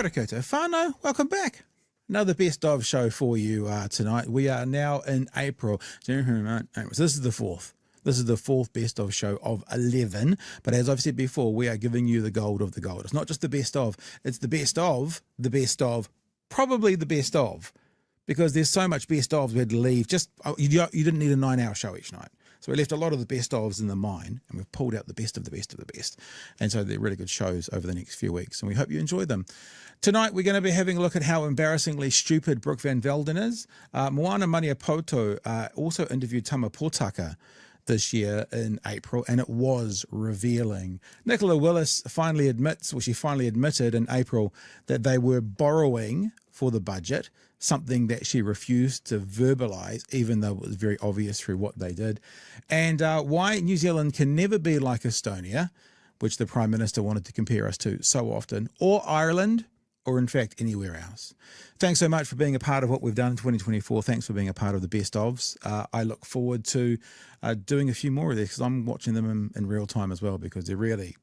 Kia ora koutou whānau, welcome back. Another best of show for you tonight. We are now in April. So this is the fourth. This is the fourth best of show of 11. But as I've said before, we are giving you the gold of the gold. It's not just the best of, it's the best of, probably the best of. Because there's so much best ofs we had to leave. You didn't need a 9-hour show each night. So we left a lot of the best ofs in the mine, and we've pulled out the best of the best of the best. And so they're really good shows over the next few weeks, and we hope you enjoy them. Tonight, we're going to be having a look at how embarrassingly stupid Brooke van Velden is. Moana Maniapoto also interviewed Tama Potaka this year in April, and it was revealing. Nicola Willis finally admitted in April that they were borrowing for the budget, something that she refused to verbalise, even though it was very obvious through what they did. And why New Zealand can never be like Estonia, which the Prime Minister wanted to compare us to so often, or Ireland, or in fact anywhere else. Thanks so much for being a part of what we've done in 2024. Thanks for being a part of the best ofs. I look forward to doing a few more of these because I'm watching them in real time as well, because they're really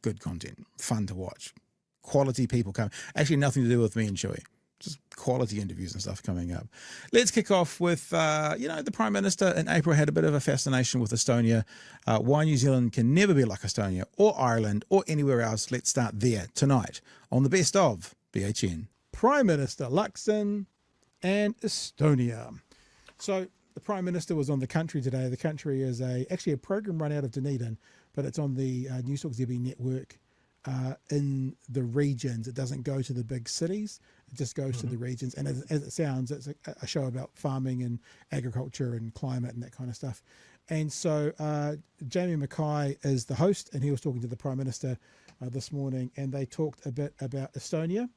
good content, fun to watch. Quality people come. Actually, nothing to do with me and Chewie. Just quality interviews and stuff coming up. Let's kick off with, the Prime Minister in April had a bit of a fascination with Estonia. Why New Zealand can never be like Estonia or Ireland or anywhere else. Let's start there tonight on the best of BHN. Prime Minister Luxon and Estonia. So the Prime Minister was on The Country today. The Country is actually a program run out of Dunedin, but it's on the News Talk ZB network. In the regions. It doesn't go to the big cities, it just goes to the regions. And as it sounds, it's a show about farming and agriculture and climate and that kind of stuff. And so Jamie Mackay is the host, and he was talking to the Prime Minister this morning, and they talked a bit about Estonia.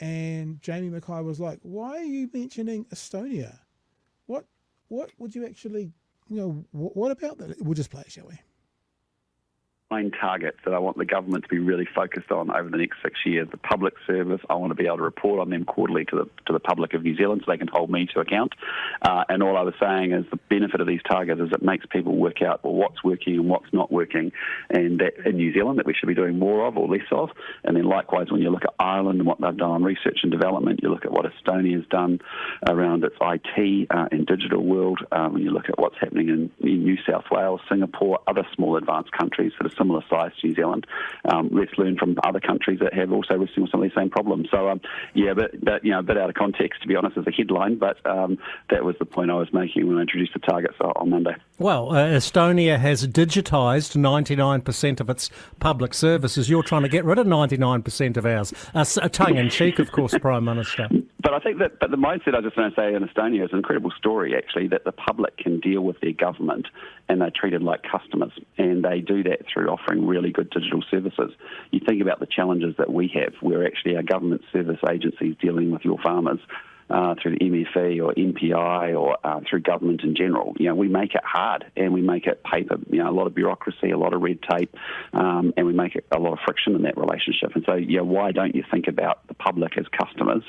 And Jamie Mackay was like, why are you mentioning Estonia? What would you actually, what about that? We'll just play it, shall we? Targets that I want the government to be really focused on over the next 6 years. The public service, I want to be able to report on them quarterly to the public of New Zealand so they can hold me to account. And all I was saying is the benefit of these targets is it makes people work out what's working and what's not working, and that in New Zealand that we should be doing more of or less of. And then likewise, when you look at Ireland and what they've done on research and development, you look at what Estonia's done around its IT and digital world, when you look at what's happening in New South Wales, Singapore, other small advanced countries that are similar size to New Zealand. Let's learn from other countries that have also wrestling with some of these same problems. So, a bit out of context, to be honest, as a headline, but that was the point I was making when I introduced the targets on Monday. Well, Estonia has digitised 99% of its public services. You're trying to get rid of 99% of ours. A tongue-in-cheek, of course, Prime Minister. But I think that the mindset I was just going to say in Estonia is an incredible story, actually, that the public can deal with their government and they're treated like customers. And they do that through offering really good digital services. You think about the challenges that we have, where actually our government service agencies dealing with your farmers through the MFE or MPI or through government in general. We make it hard and we make it paper, a lot of bureaucracy, a lot of red tape, and we make it a lot of friction in that relationship. And so, why don't you think about the public as customers,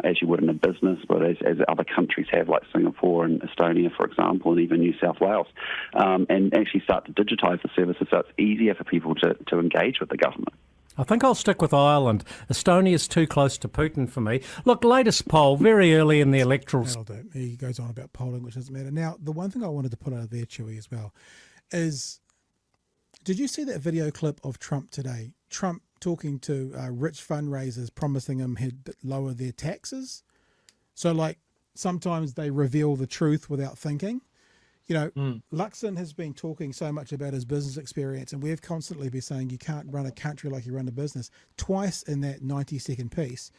as you would in a business, but as other countries have, like Singapore and Estonia, for example, and even New South Wales, and actually start to digitise the services so it's easier for people to engage with the government. I think I'll stick with Ireland. Estonia's too close to Putin for me. Look, latest poll, very early in the electoral... That'll do. He goes on about polling, which doesn't matter. Now, the one thing I wanted to put out there, Chewie, as well, is... Did you see that video clip of Trump today? Trump talking to rich fundraisers, promising them he'd lower their taxes. So, sometimes they reveal the truth without thinking. Luxon has been talking so much about his business experience, and we've constantly been saying you can't run a country like you run a business. Twice in that 90-second piece,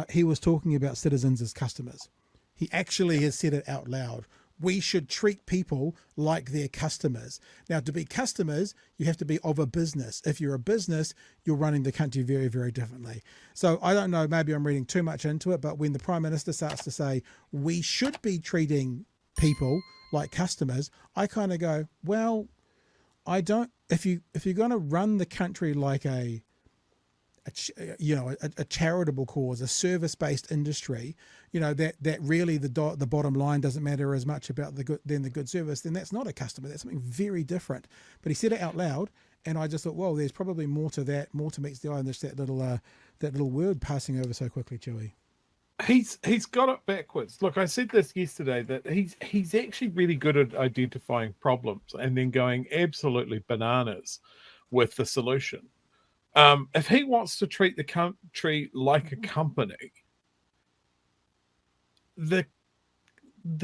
he was talking about citizens as customers. He actually has said it out loud. We should treat people like they're customers. Now, to be customers, you have to be of a business. If you're a business, you're running the country very, very differently. So I don't know, maybe I'm reading too much into it, but when the Prime Minister starts to say we should be treating people like customers, I kind of go, well, I don't. If you're going to run the country like a a charitable cause, a service-based industry, that really the bottom line doesn't matter as much about the good service, then that's not a customer. That's something very different. But he said it out loud, and I just thought, well, there's probably more to that, more to meets the eye than just that little word passing over so quickly, Chewie. He's got it backwards. Look, I said this yesterday, that he's actually really good at identifying problems and then going absolutely bananas with the solution. If he wants to treat the country like a company, the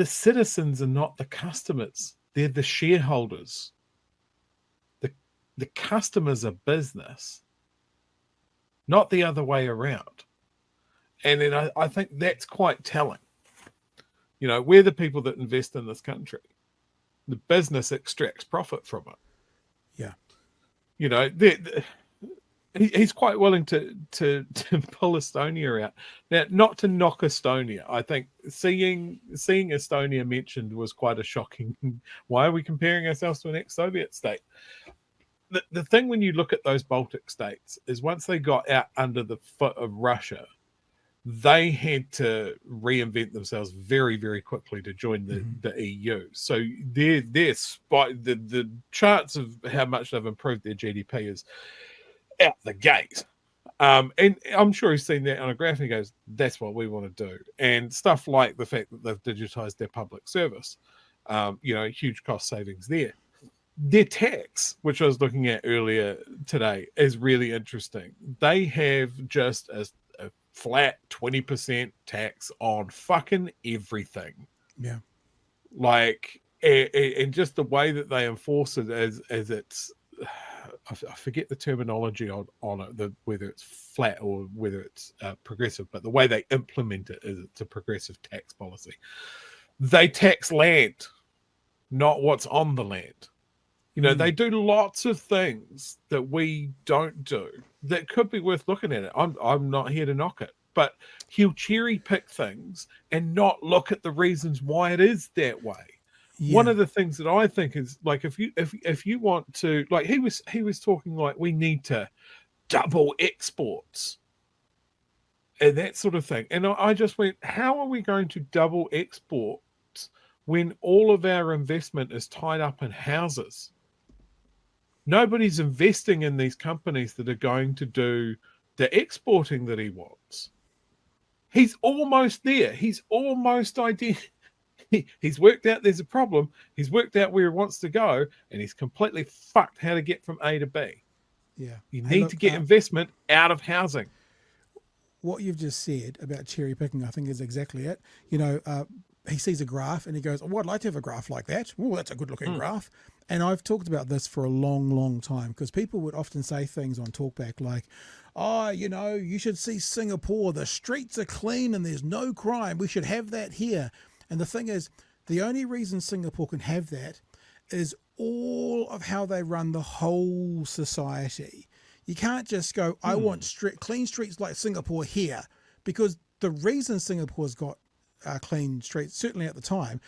citizens are not the customers. They're the shareholders. The customers are business, not the other way around. And then I think that's quite telling. We're the people that invest in this country. The business extracts profit from it. Yeah. He's quite willing to pull Estonia out. Now, not to knock Estonia. I think seeing Estonia mentioned was quite a shocking. Why are we comparing ourselves to an ex-Soviet state? The thing when you look at those Baltic states is once they got out under the foot of Russia, they had to reinvent themselves very, very quickly to join the EU. So the charts of how much they've improved their GDP is out the gate. And I'm sure he's seen that on a graph and he goes, that's what we want to do. And stuff like the fact that they've digitized their public service, huge cost savings there. Their tax, which I was looking at earlier today, is really interesting. They have just a flat 20% tax on fucking everything. Yeah. And just the way that they enforce it as it's, I forget the terminology on it, whether it's flat or whether it's progressive, but the way they implement it is it's a progressive tax policy. They tax land, not what's on the land. They do lots of things that we don't do that could be worth looking at it. I'm not here to knock it, but he'll cherry pick things and not look at the reasons why it is that way. Yeah. One of the things that I think is like if you want to, like he was talking like we need to double exports and that sort of thing. And I just went, how are we going to double exports when all of our investment is tied up in houses? Nobody's investing in these companies that are going to do the exporting that he wants. He's almost there. He's almost he's worked out there's a problem. He's worked out where he wants to go, and he's completely fucked how to get from A to B. Yeah. You need to get investment out of housing. What you've just said about cherry picking, I think, is exactly it. He sees a graph and he goes, oh, I'd like to have a graph like that. Oh, that's a good looking graph. And I've talked about this for a long, long time because people would often say things on Talkback like, oh, you should see Singapore. The streets are clean and there's no crime. We should have that here. And the thing is, the only reason Singapore can have that is all of how they run the whole society. You can't just go, I want clean streets like Singapore here, because the reason Singapore's got clean streets, certainly at the time,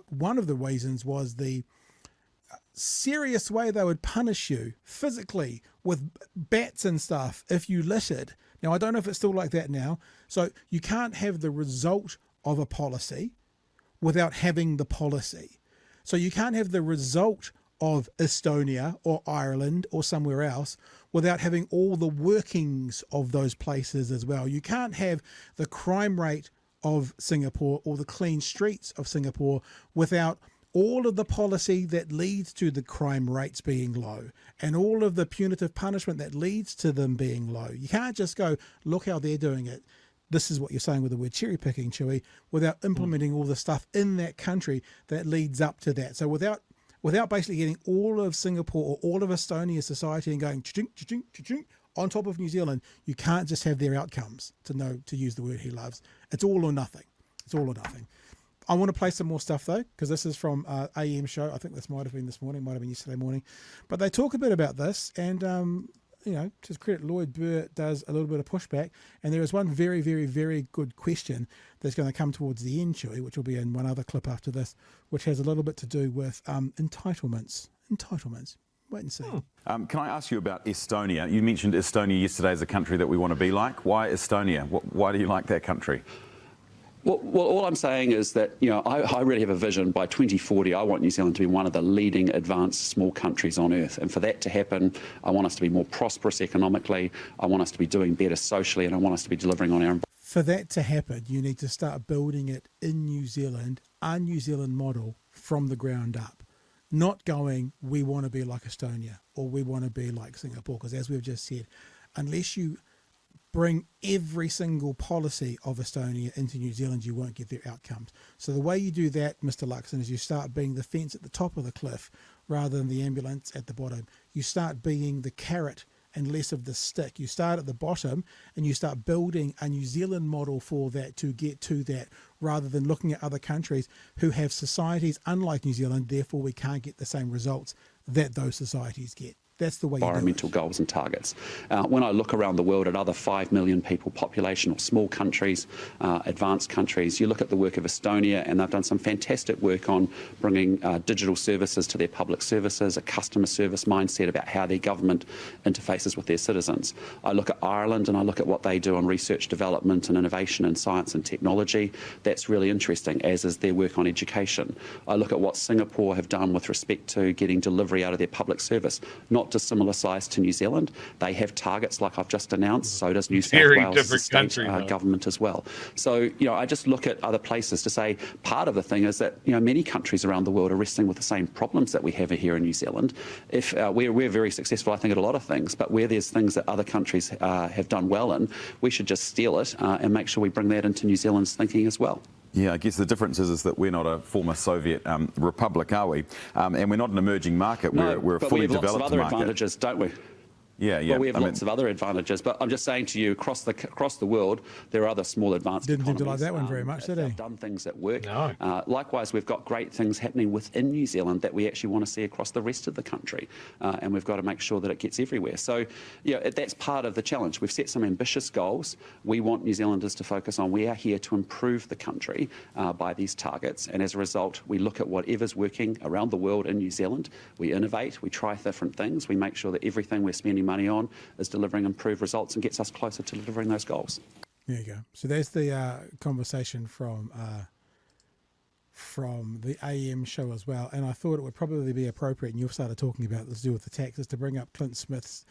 one of the reasons was the serious way they would punish you physically with bats and stuff if you littered. Now, I don't know if it's still like that now. So you can't have the result of a policy without having the policy. So you can't have the result of Estonia or Ireland or somewhere else without having all the workings of those places as well. You can't have the crime rate of Singapore or the clean streets of Singapore without all of the policy that leads to the crime rates being low and all of the punitive punishment that leads to them being low. You can't just go, look how they're doing it. This is what you're saying with the word cherry picking, Chewie, without implementing all the stuff in that country that leads up to that. So without basically getting all of Singapore or all of Estonia society and going cha-ching, cha-ching, cha-ching, on top of New Zealand, you can't just have their outcomes, to use the word he loves. It's all or nothing. It's all or nothing. I want to play some more stuff though, because this is from AM show. I think this might have been this morning, might have been yesterday morning. But they talk a bit about this, and to his credit, Lloyd Burr does a little bit of pushback. And there is one very, very, very good question that's going to come towards the end, Chewie, which will be in one other clip after this, which has a little bit to do with entitlements. Entitlements. Wait and see. Can I ask you about Estonia? You mentioned Estonia yesterday as a country that we want to be like. Why Estonia? Why do you like that country? Well, all I'm saying is that, I really have a vision. By 2040, I want New Zealand to be one of the leading advanced small countries on earth. And for that to happen, I want us to be more prosperous economically. I want us to be doing better socially, and I want us to be delivering on our... For that to happen, you need to start building it in New Zealand, our New Zealand model from the ground up. Not going, we want to be like Estonia or we want to be like Singapore, because as we've just said, unless you bring every single policy of Estonia into New Zealand, you won't get their outcomes. So the way you do that, Mr. Luxon, is you start being the fence at the top of the cliff rather than the ambulance at the bottom. You start being the carrot and less of the stick. You start at the bottom and you start building a New Zealand model for that to get to that, rather than looking at other countries who have societies unlike New Zealand, therefore we can't get the same results that those societies get. That's the way you environmental goals and targets. When I look around the world at other 5 million people population or small countries, advanced countries, you look at the work of Estonia, and they've done some fantastic work on bringing digital services to their public services, a customer service mindset about how their government interfaces with their citizens. I look at Ireland and I look at what they do on research, development and innovation in science and technology. That's really interesting, as is their work on education. I look at what Singapore have done with respect to getting delivery out of their public service, not dissimilar size to New Zealand. They have targets like I've just announced, so does New South Wales as a state government as well. So, I just look at other places to say part of the thing is that, many countries around the world are wrestling with the same problems that we have here in New Zealand. If we're very successful, I think, at a lot of things, but where there's things that other countries have done well in, we should just steal it and make sure we bring that into New Zealand's thinking as well. Yeah, I guess the difference is that we're not a former Soviet republic, are we? And we're not an emerging market. We're a fully developed market. But we have lots of other advantages, don't we? Yeah. Well, we have lots of other advantages, but I'm just saying to you, across the world, there are other small advanced economies. Didn't like that one very much, did he? They've done things that work. No. Likewise, we've got great things happening within New Zealand that we actually want to see across the rest of the country, and we've got to make sure that it gets everywhere. So, that's part of the challenge. We've set some ambitious goals. We want New Zealanders to focus on, we are here to improve the country by these targets, and as a result, we look at whatever's working around the world in New Zealand. We innovate, we try different things, we make sure that everything we're spending money on is delivering improved results and gets us closer to delivering those goals. There you go. So that's the conversation from the AM show as well. And I thought it would probably be appropriate, and you've started talking about this to do with the taxes, to bring up Clint Smith's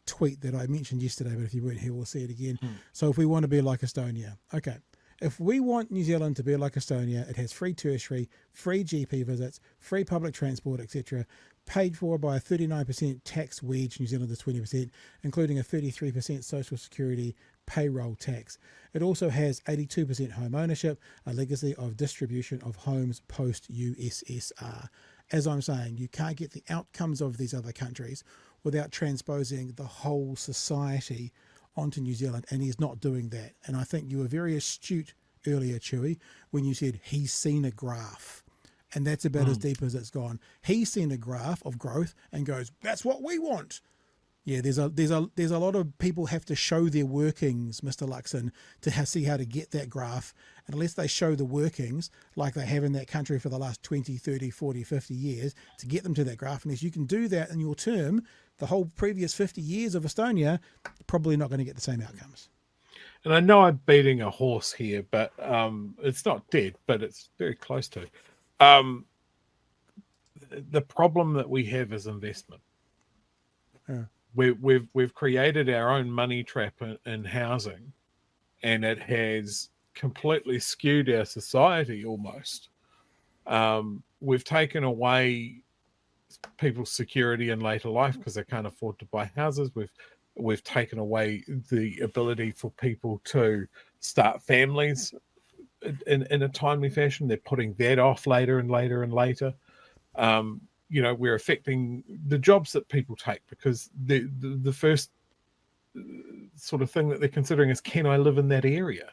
tweet that I mentioned yesterday, but if you weren't here, we'll see it again. So if we want to be like Estonia, okay. If we want New Zealand to be like Estonia, it has free tertiary, free GP visits, free public transport, etc., paid for by a 39% tax wedge, New Zealand is 20%, including a 33% social security payroll tax. It also has 82% home ownership, a legacy of distribution of homes post-USSR. As I'm saying, you can't get the outcomes of these other countries without transposing the whole society onto New Zealand, and he's not doing that. And I think you were very astute earlier, Chewie, when you said he's seen a graph. And that's about as deep as it's gone. He's seen a graph of growth and goes, that's what we want. Yeah, there's a lot of people have to show their workings, Mr. Luxon, to see how to get that graph. And unless they show the workings like they have in that country for the last 20, 30, 40, 50 years to get them to that graph, unless you can do that in your term, the whole previous 50 years of Estonia, probably not going to get the same outcomes. And I know I'm beating a horse here, but it's not dead, but it's very close to. The problem that we have is investment. Yeah. We've created our own money trap in housing, and it has completely skewed our society almost. We've taken away people's security in later life because they can't afford to buy houses. We've taken away the ability for people to start families in a timely fashion. They're putting that off later and later and later. We're affecting the jobs that people take because the first sort of thing that they're considering is, can I live in that area?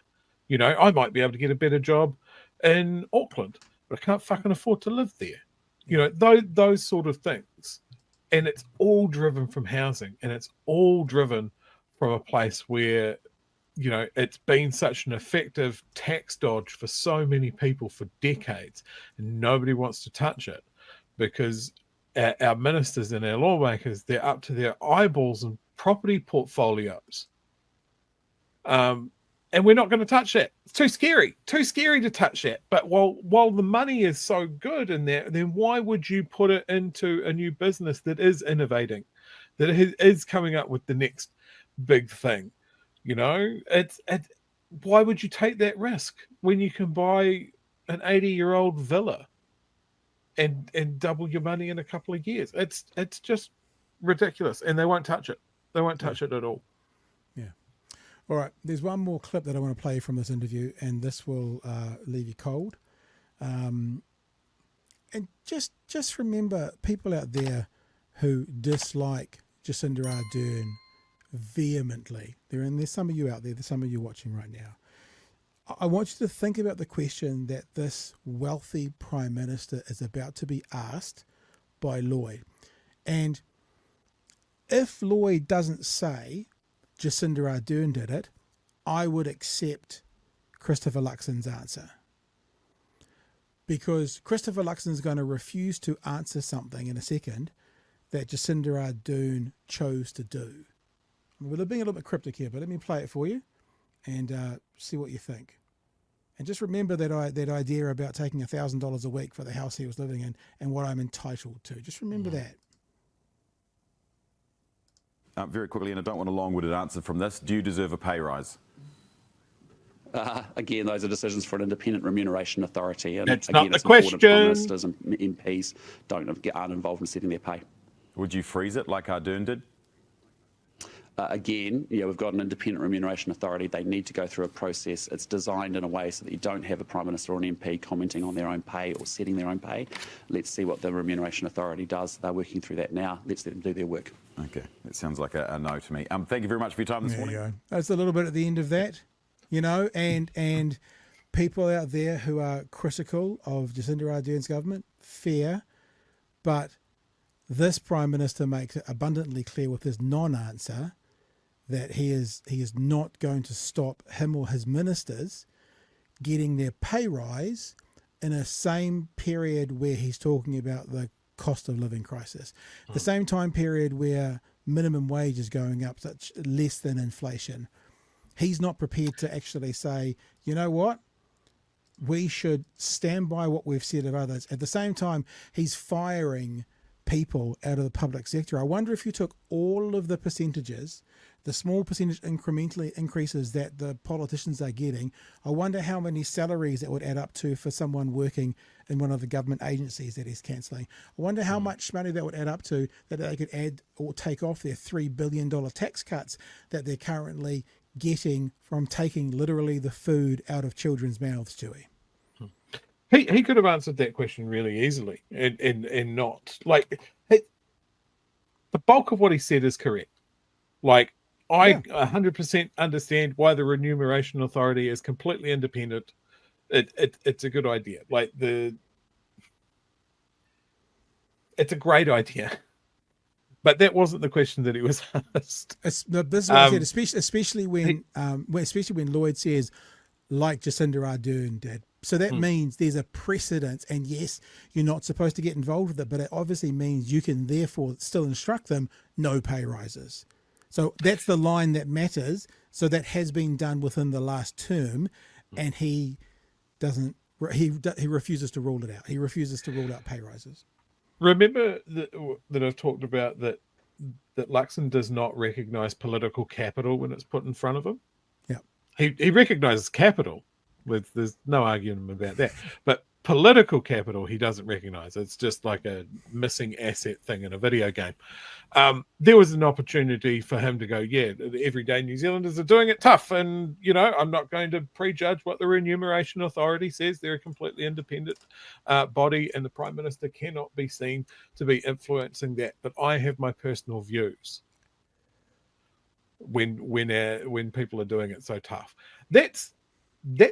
I might be able to get a better job in Auckland, but I can't fucking afford to live there. Those sort of things. And it's all driven from housing, and it's all driven from a place where it's been such an effective tax dodge for so many people for decades, and nobody wants to touch it because our ministers and our lawmakers, they're up to their eyeballs in property portfolios. And we're not going to touch that. It's too scary to touch that. But while the money is so good in there, then why would you put it into a new business that is innovating, that is coming up with the next big thing? You know, why would you take that risk when you can buy an 80-year-old villa and double your money in a couple of years? It's just ridiculous, and they won't touch it. They won't touch it at all. Yeah. All right. There's one more clip that I want to play from this interview, and this will leave you cold. And just remember, people out there who dislike Jacinda Ardern vehemently. There's some of you out there. There's some of you watching right now. I want you to think about the question that this wealthy Prime Minister is about to be asked by Lloyd. And if Lloyd doesn't say Jacinda Ardern did it, I would accept Christopher Luxon's answer. Because Christopher Luxon is going to refuse to answer something in a second that Jacinda Ardern chose to do. We're being a little bit cryptic here, but let me play it for you and see what you think. And just remember that idea about taking $1,000 a week for the house he was living in and what I'm entitled to. Just remember that. Very quickly, and I don't want a long-winded answer from this. Do you deserve a pay rise? Again, those are decisions for an independent remuneration authority. And That's again, not the it's important question. Prime Ministers and MPs aren't involved in setting their pay. Would you freeze it like Ardern did? Again, we've got an independent remuneration authority. They need to go through a process. It's designed in a way so that you don't have a Prime Minister or an MP commenting on their own pay or setting their own pay. Let's see what the remuneration authority does. They're working through that now. Let's let them do their work. Okay, that sounds like a no to me. Thank you very much for your time this morning. There you go. That's a little bit at the end of that, and people out there who are critical of Jacinda Ardern's government, fair, but this Prime Minister makes it abundantly clear with his non-answer that he is not going to stop him or his ministers getting their pay rise in a same period where he's talking about the cost of living crisis. The same time period where minimum wage is going up such less than inflation. He's not prepared to actually say, you know what? We should stand by what we've said of others. At the same time, he's firing people out of the public sector. I wonder if you took all of the percentages, the small percentage incrementally increases that the politicians are getting, I wonder how many salaries that would add up to for someone working in one of the government agencies that he's cancelling. I wonder how much money that would add up to that they could add or take off their $3 billion tax cuts that they're currently getting from taking literally the food out of children's mouths, Chewie. He could have answered that question really easily and not like the bulk of what he said is correct. Like I 100% understand why the remuneration authority is completely independent. It's a good idea. Like it's a great idea, but that wasn't the question that he was asked. This is what I said, especially when Lloyd says, like Jacinda Ardern did. So that means there's a precedent, and yes, you're not supposed to get involved with it, but it obviously means you can therefore still instruct them no pay rises. So that's the line that matters. So that has been done within the last term, and he doesn't. He refuses to rule it out. He refuses to rule out pay rises. Remember that I've talked about that Luxon does not recognise political capital when it's put in front of him. Yeah, he recognises capital. There's no argument about that. But political capital, he doesn't recognise. It's just like a missing asset thing in a video game. There was an opportunity for him to go, yeah, the everyday New Zealanders are doing it tough. And, I'm not going to prejudge what the remuneration authority says. They're a completely independent body, and the Prime Minister cannot be seen to be influencing that. But I have my personal views when people are doing it so tough. That's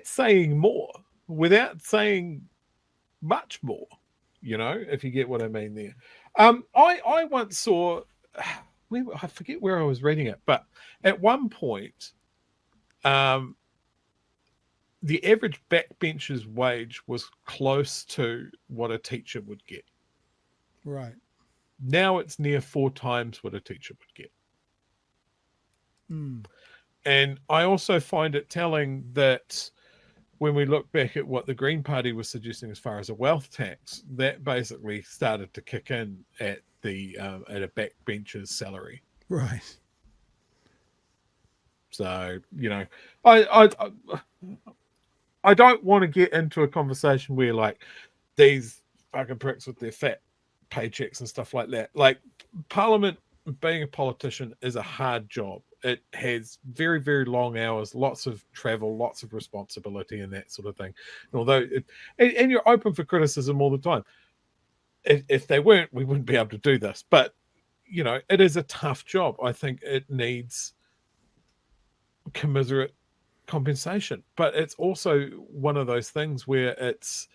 saying more without saying much more, if you get what I mean there. I once saw, I forget where I was reading it, but at one point, the average backbencher's wage was close to what a teacher would get. Right. Now it's near 4 times what a teacher would get. And I also find it telling that when we look back at what the Green Party was suggesting as far as a wealth tax, that basically started to kick in at a backbencher's salary. Right. So, I don't want to get into a conversation where, like, these fucking pricks with their fat paychecks and stuff like that. Like, Parliament, being a politician, is a hard job. It has very, very long hours, lots of travel, lots of responsibility, and that sort of thing. And although, and you're open for criticism all the time. If they weren't, we wouldn't be able to do this. But, it is a tough job. I think it needs commiserate compensation. But it's also one of those things where it's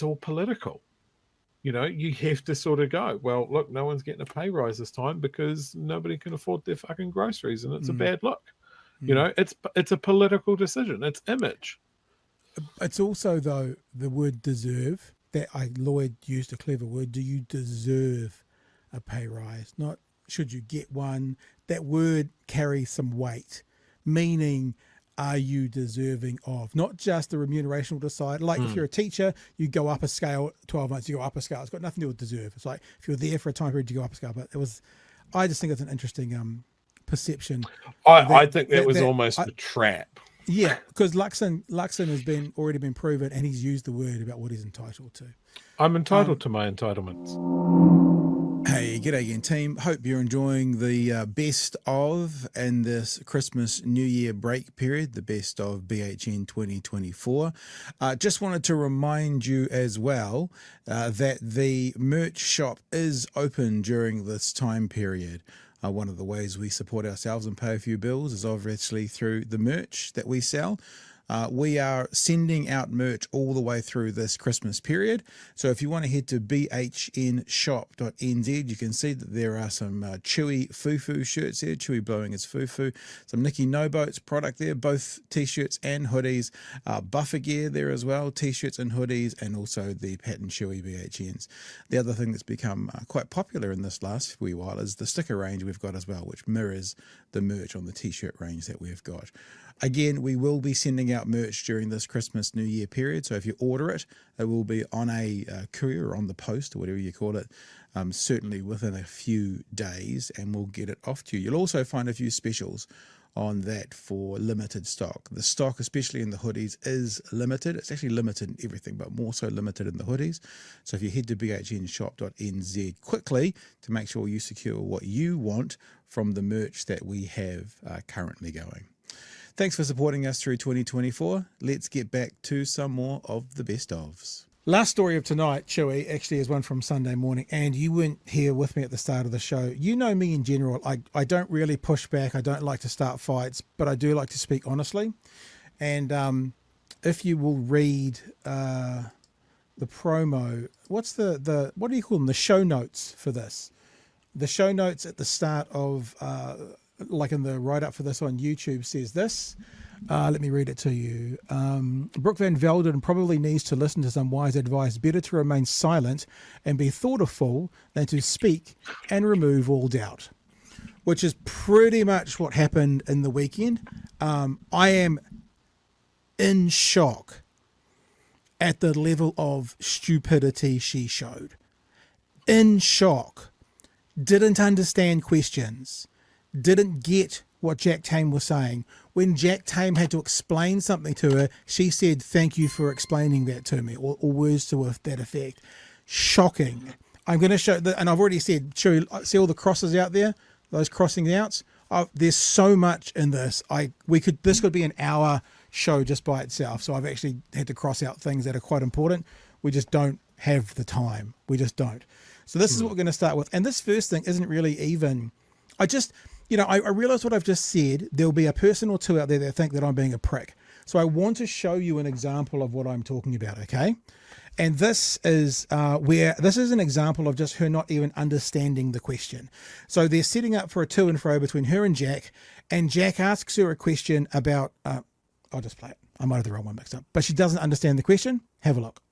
all political. You have to sort of go, well, look, no one's getting a pay rise this time because nobody can afford their fucking groceries, and it's a bad look. It's a political decision. It's image. It's also, though, the word deserve, that Lloyd used a clever word. Do you deserve a pay rise? Not should you get one. That word carries some weight, meaning, are you deserving of? Not just the remuneration will decide. Like if you're a teacher, you go up a scale, 12 months, you go up a scale. It's got nothing to do with deserve. It's like if you're there for a time period, you go up a scale. But I just think it's an interesting perception. I think that was almost a trap. Yeah, because Luxon has already been proven, and he's used the word about what he's entitled to. I'm entitled to my entitlements. Hey, g'day again, team. Hope you're enjoying the best of in this Christmas New Year break period, the best of BHN 2024. Just wanted to remind you as well that the merch shop is open during this time period. One of the ways we support ourselves and pay a few bills is obviously through the merch that we sell. We are sending out merch all the way through this Christmas period. So if you want to head to bhnshop.nz, you can see that there are some Chewie Fufu shirts there, Chewie blowing his fufu, some Nicky No Boats product there, both t-shirts and hoodies, buffer gear there as well, t-shirts and hoodies, and also the pattern Chewie BHNs. The other thing that's become quite popular in this last wee while is the sticker range we've got as well, which mirrors the merch on the t-shirt range that we've got. Again, we will be sending out merch during this Christmas New Year period. So if you order it, it will be on a courier or on the post or whatever you call it, certainly within a few days, and we'll get it off to you. You'll also find a few specials on that for limited stock. The stock, especially in the hoodies, is limited. It's actually limited in everything, but more so limited in the hoodies. So if you head to bhnshop.nz quickly to make sure you secure what you want from the merch that we have currently going. Thanks for supporting us through 2024. Let's get back to some more of the best ofs. Last story of tonight, Chewie, actually is one from Sunday morning, and you weren't here with me at the start of the show. You know me in general. I don't really push back. I don't like to start fights, but I do like to speak honestly. And if you will read the promo, what do you call them? The show notes for this. The show notes at the start of like in the write-up for this on YouTube says this. Let me read it to you. Brooke van Velden probably needs to listen to some wise advice. Better to remain silent and be thought a fool than to speak and remove all doubt. Which is pretty much what happened in the weekend. I am in shock at the level of stupidity she showed. In shock. Didn't understand questions. Didn't get what Jack Tame was saying. When Jack Tame had to explain something to her, she said, "Thank you for explaining that to me," or words to that effect. Shocking. I'm going to show, and I've already said, see all the crosses out there, those crossing outs? There's so much in this. This could be an hour show just by itself. So I've actually had to cross out things that are quite important. We just don't have the time. We just don't. So this is what we're going to start with. And this first thing isn't really even, I realize what I've just said. There'll be a person or two out there that think that I'm being a prick. So I want to show you an example of what I'm talking about, okay? And this is this is an example of just her not even understanding the question. So they're setting up for a to and fro between her and Jack asks her a question about, I'll just play it. I might have the wrong one mixed up. But she doesn't understand the question. Have a look.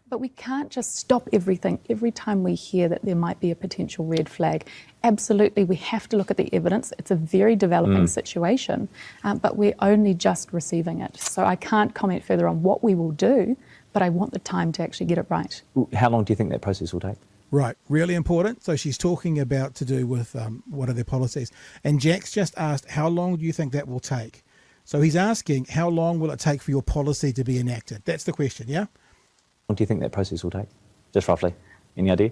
But we can't just stop everything every time we hear that there might be a potential red flag. Absolutely, we have to look at the evidence. It's a very developing situation, but we're only just receiving it. So I can't comment further on what we will do, but I want the time to actually get it right. How long do you think that process will take? Right, really important. So she's talking about to do with what are their policies. And Jack's just asked, how long do you think that will take? So he's asking, how long will it take for your policy to be enacted? That's the question, yeah? What do you think that process will take? Just roughly. Any idea?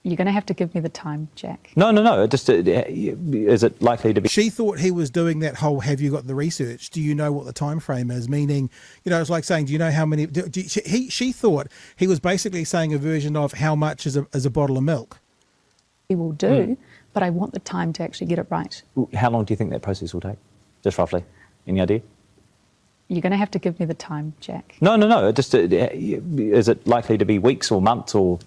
You're going to have to give me the time, Jack. No. Just is it likely to be? She thought he was doing that whole, have you got the research? Do you know what the time frame is? Meaning, it's like saying, do you know how many? She thought he was basically saying a version of how much is a bottle of milk. We will do, but I want the time to actually get it right. How long do you think that process will take? Just roughly. Any idea? You're going to have to give me the time, Jack. No. Just is it likely to be weeks or months or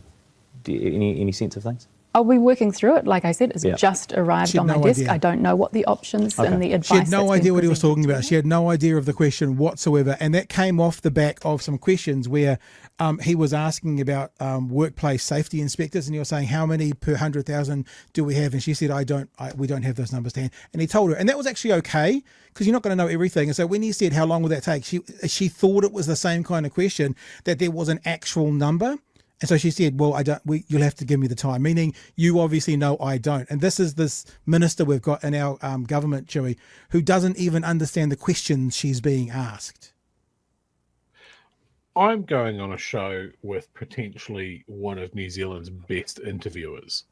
any sense of things? I'll be working through it. Like I said, it's just arrived on my desk. Idea. I don't know what the options and the advice. She had no that's idea been what he was presented talking to about. me. She had no idea of the question whatsoever. And that came off the back of some questions where he was asking about workplace safety inspectors, and he was saying, how many per 100,000 do we have? And she said, we don't have those numbers to hand. And he told her, and that was actually okay, because you're not going to know everything. And so when he said, how long will that take? She thought it was the same kind of question, that there was an actual number. And so she said, well, you'll have to give me the time, meaning you obviously know I don't. And this is this minister we've got in our government, Chewie, who doesn't even understand the questions she's being asked. I'm going on a show with potentially one of New Zealand's best interviewers.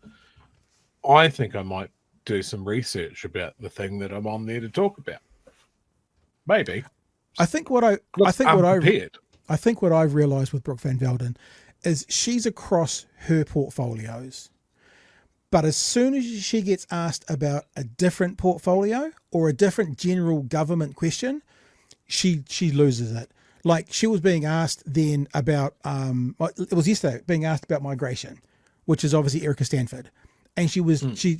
I think I might do some research about the thing that I'm on there to talk about. Maybe. I think what I've realised with Brooke van Velden is she's across her portfolios. But as soon as she gets asked about a different portfolio or a different general government question, she loses it. Like she was being asked then about, it was yesterday, being asked about migration, which is obviously Erica Stanford. And she was she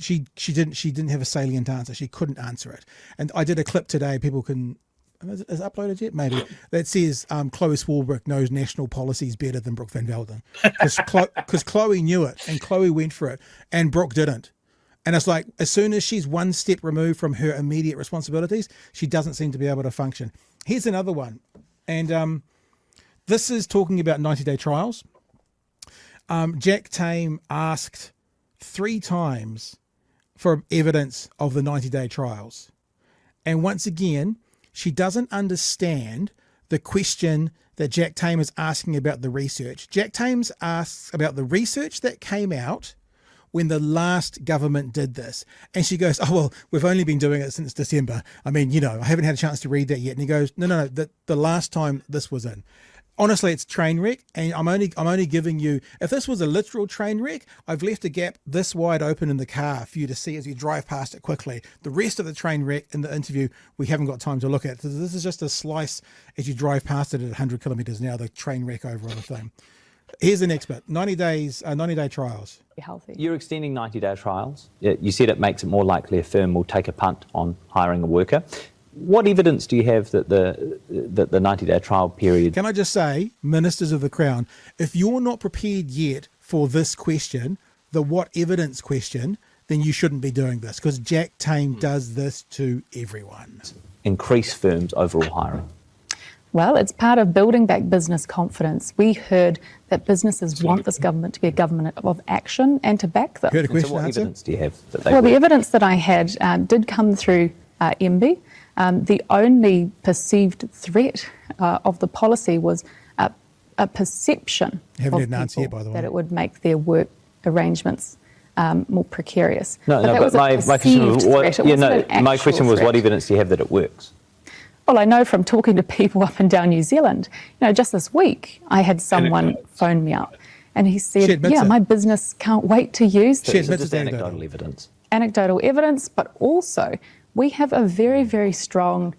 didn't have a salient answer. She couldn't answer it. And I did a clip today. People can. Is it uploaded yet? Maybe. That says Chloe Swarbrick knows national policies better than Brooke van Velden. Because Chloe knew it and Chloe went for it and Brooke didn't. And it's like, as soon as she's one step removed from her immediate responsibilities, she doesn't seem to be able to function. Here's another one. And this is talking about 90-day trials. Jack Tame asked 3 times for evidence of the 90-day trials. And once again, she doesn't understand the question that Jack Tame is asking about the research. Jack Tame asks about the research that came out when the last government did this. And she goes, oh, well, we've only been doing it since December. I mean, I haven't had a chance to read that yet. And he goes, no, the last time this was in. Honestly, it's train wreck, and I'm only giving you, if this was a literal train wreck, I've left a gap this wide open in the car for you to see as you drive past it quickly. The rest of the train wreck in the interview, we haven't got time to look at. So this is just a slice as you drive past it at 100 kilometres now, the train wreck over on the thing. Here's the next bit, 90-day trials. Healthy. You're extending 90-day trials. You said it makes it more likely a firm will take a punt on hiring a worker. What evidence do you have that the 90-day trial period... Can I just say, Ministers of the Crown, if you're not prepared yet for this question, the what evidence question, then you shouldn't be doing this, because Jack Tame does this to everyone. Increase firms' overall hiring? Well, it's part of building back business confidence. We heard that businesses want this government to be a government of action and to back them. Heard a question, so what answer? evidence do you have that they Well, work? the evidence that I had did come through MB. The only perceived threat of the policy was a perception Haven't of had an answer yet, people by the way. that it would make their work arrangements more precarious. No, that but was a my question was, perceived threat. It wasn't an my actual question was, what threat. evidence do you have that it works? Well, I know from talking to people up and down New Zealand, just this week, I had someone phone me up and he She said, admits it. my business can't wait to use She this. admits Just it's anecdotal evidence. Anecdotal evidence, but also we have a very, very strong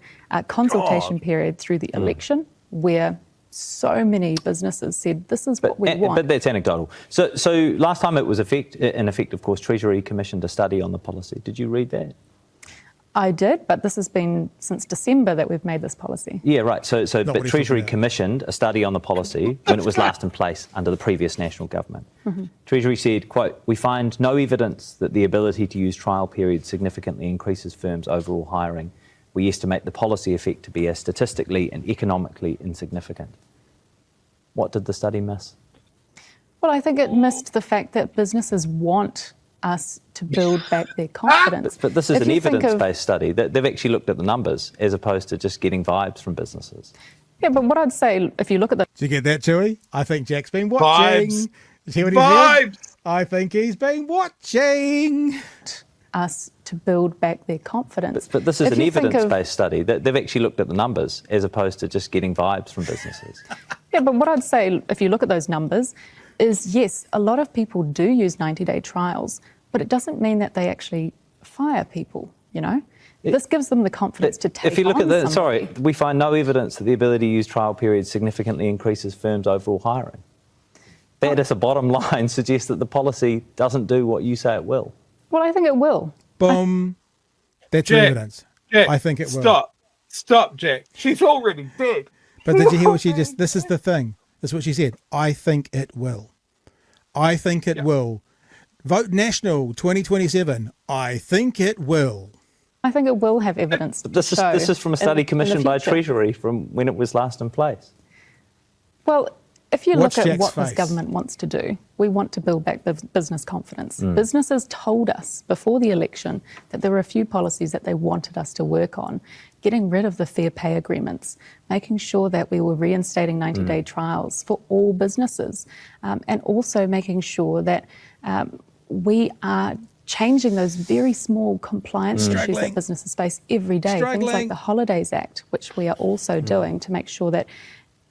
consultation period through the election where so many businesses said, this is what we want. But that's anecdotal. So last time it was in effect, of course, Treasury commissioned a study on the policy. Did you read that? I did, but this has been since December that we've made this policy. Yeah, right. So Not but what he's Treasury talking about. commissioned a study on the policy when it was last in place under the previous national government. Treasury said, quote, "We find no evidence that the ability to use trial periods significantly increases firms' overall hiring. We estimate the policy effect to be as statistically and economically insignificant." What did the study miss? Well, I think it missed the fact that businesses want us to build back their confidence. But this is If an you think of- evidence-based study. They've actually looked at the numbers as opposed to just getting vibes from businesses. Yeah, but what I'd say, if you look at the Did you get that, Chewie? I think Jack's been watching. Vibes. See what he said? Vibes. I think he's been watching. us to build back their confidence. But this is If an you think of- evidence-based study. They've actually looked at the numbers as opposed to just getting vibes from businesses. Yeah, but what I'd say, if you look at those numbers, is yes, a lot of people do use 90-day trials, but it doesn't mean that they actually fire people, you know? This gives them the confidence to take If you look on at the, somebody. sorry, we find no evidence that the ability to use trial periods significantly increases firms' overall hiring. That, as a bottom line, suggests that the policy doesn't do what you say it will. Well, I think it will. Boom. That's your Jack, evidence. Jack, I think it will. Stop, Jack. She's already dead. But did you hear what she just... This is the thing. This is what she said. I think it will. I think it will. Vote National 2027. I think it will. I think it will have evidence to This show is from a study in the commissioned by future. Treasury from when it was last in place. Well, if you Watch look at Jack's what this face. government wants to do, we want to build back business confidence. Mm. Businesses told us before the election that there were a few policies that they wanted us to work on, getting rid of the fair pay agreements, making sure that we were reinstating 90-day trials for all businesses, and also making sure that we are changing those very small compliance issues Struggling. that businesses face every day. Things Struggling. like the Holidays Act, which we are also doing to make sure that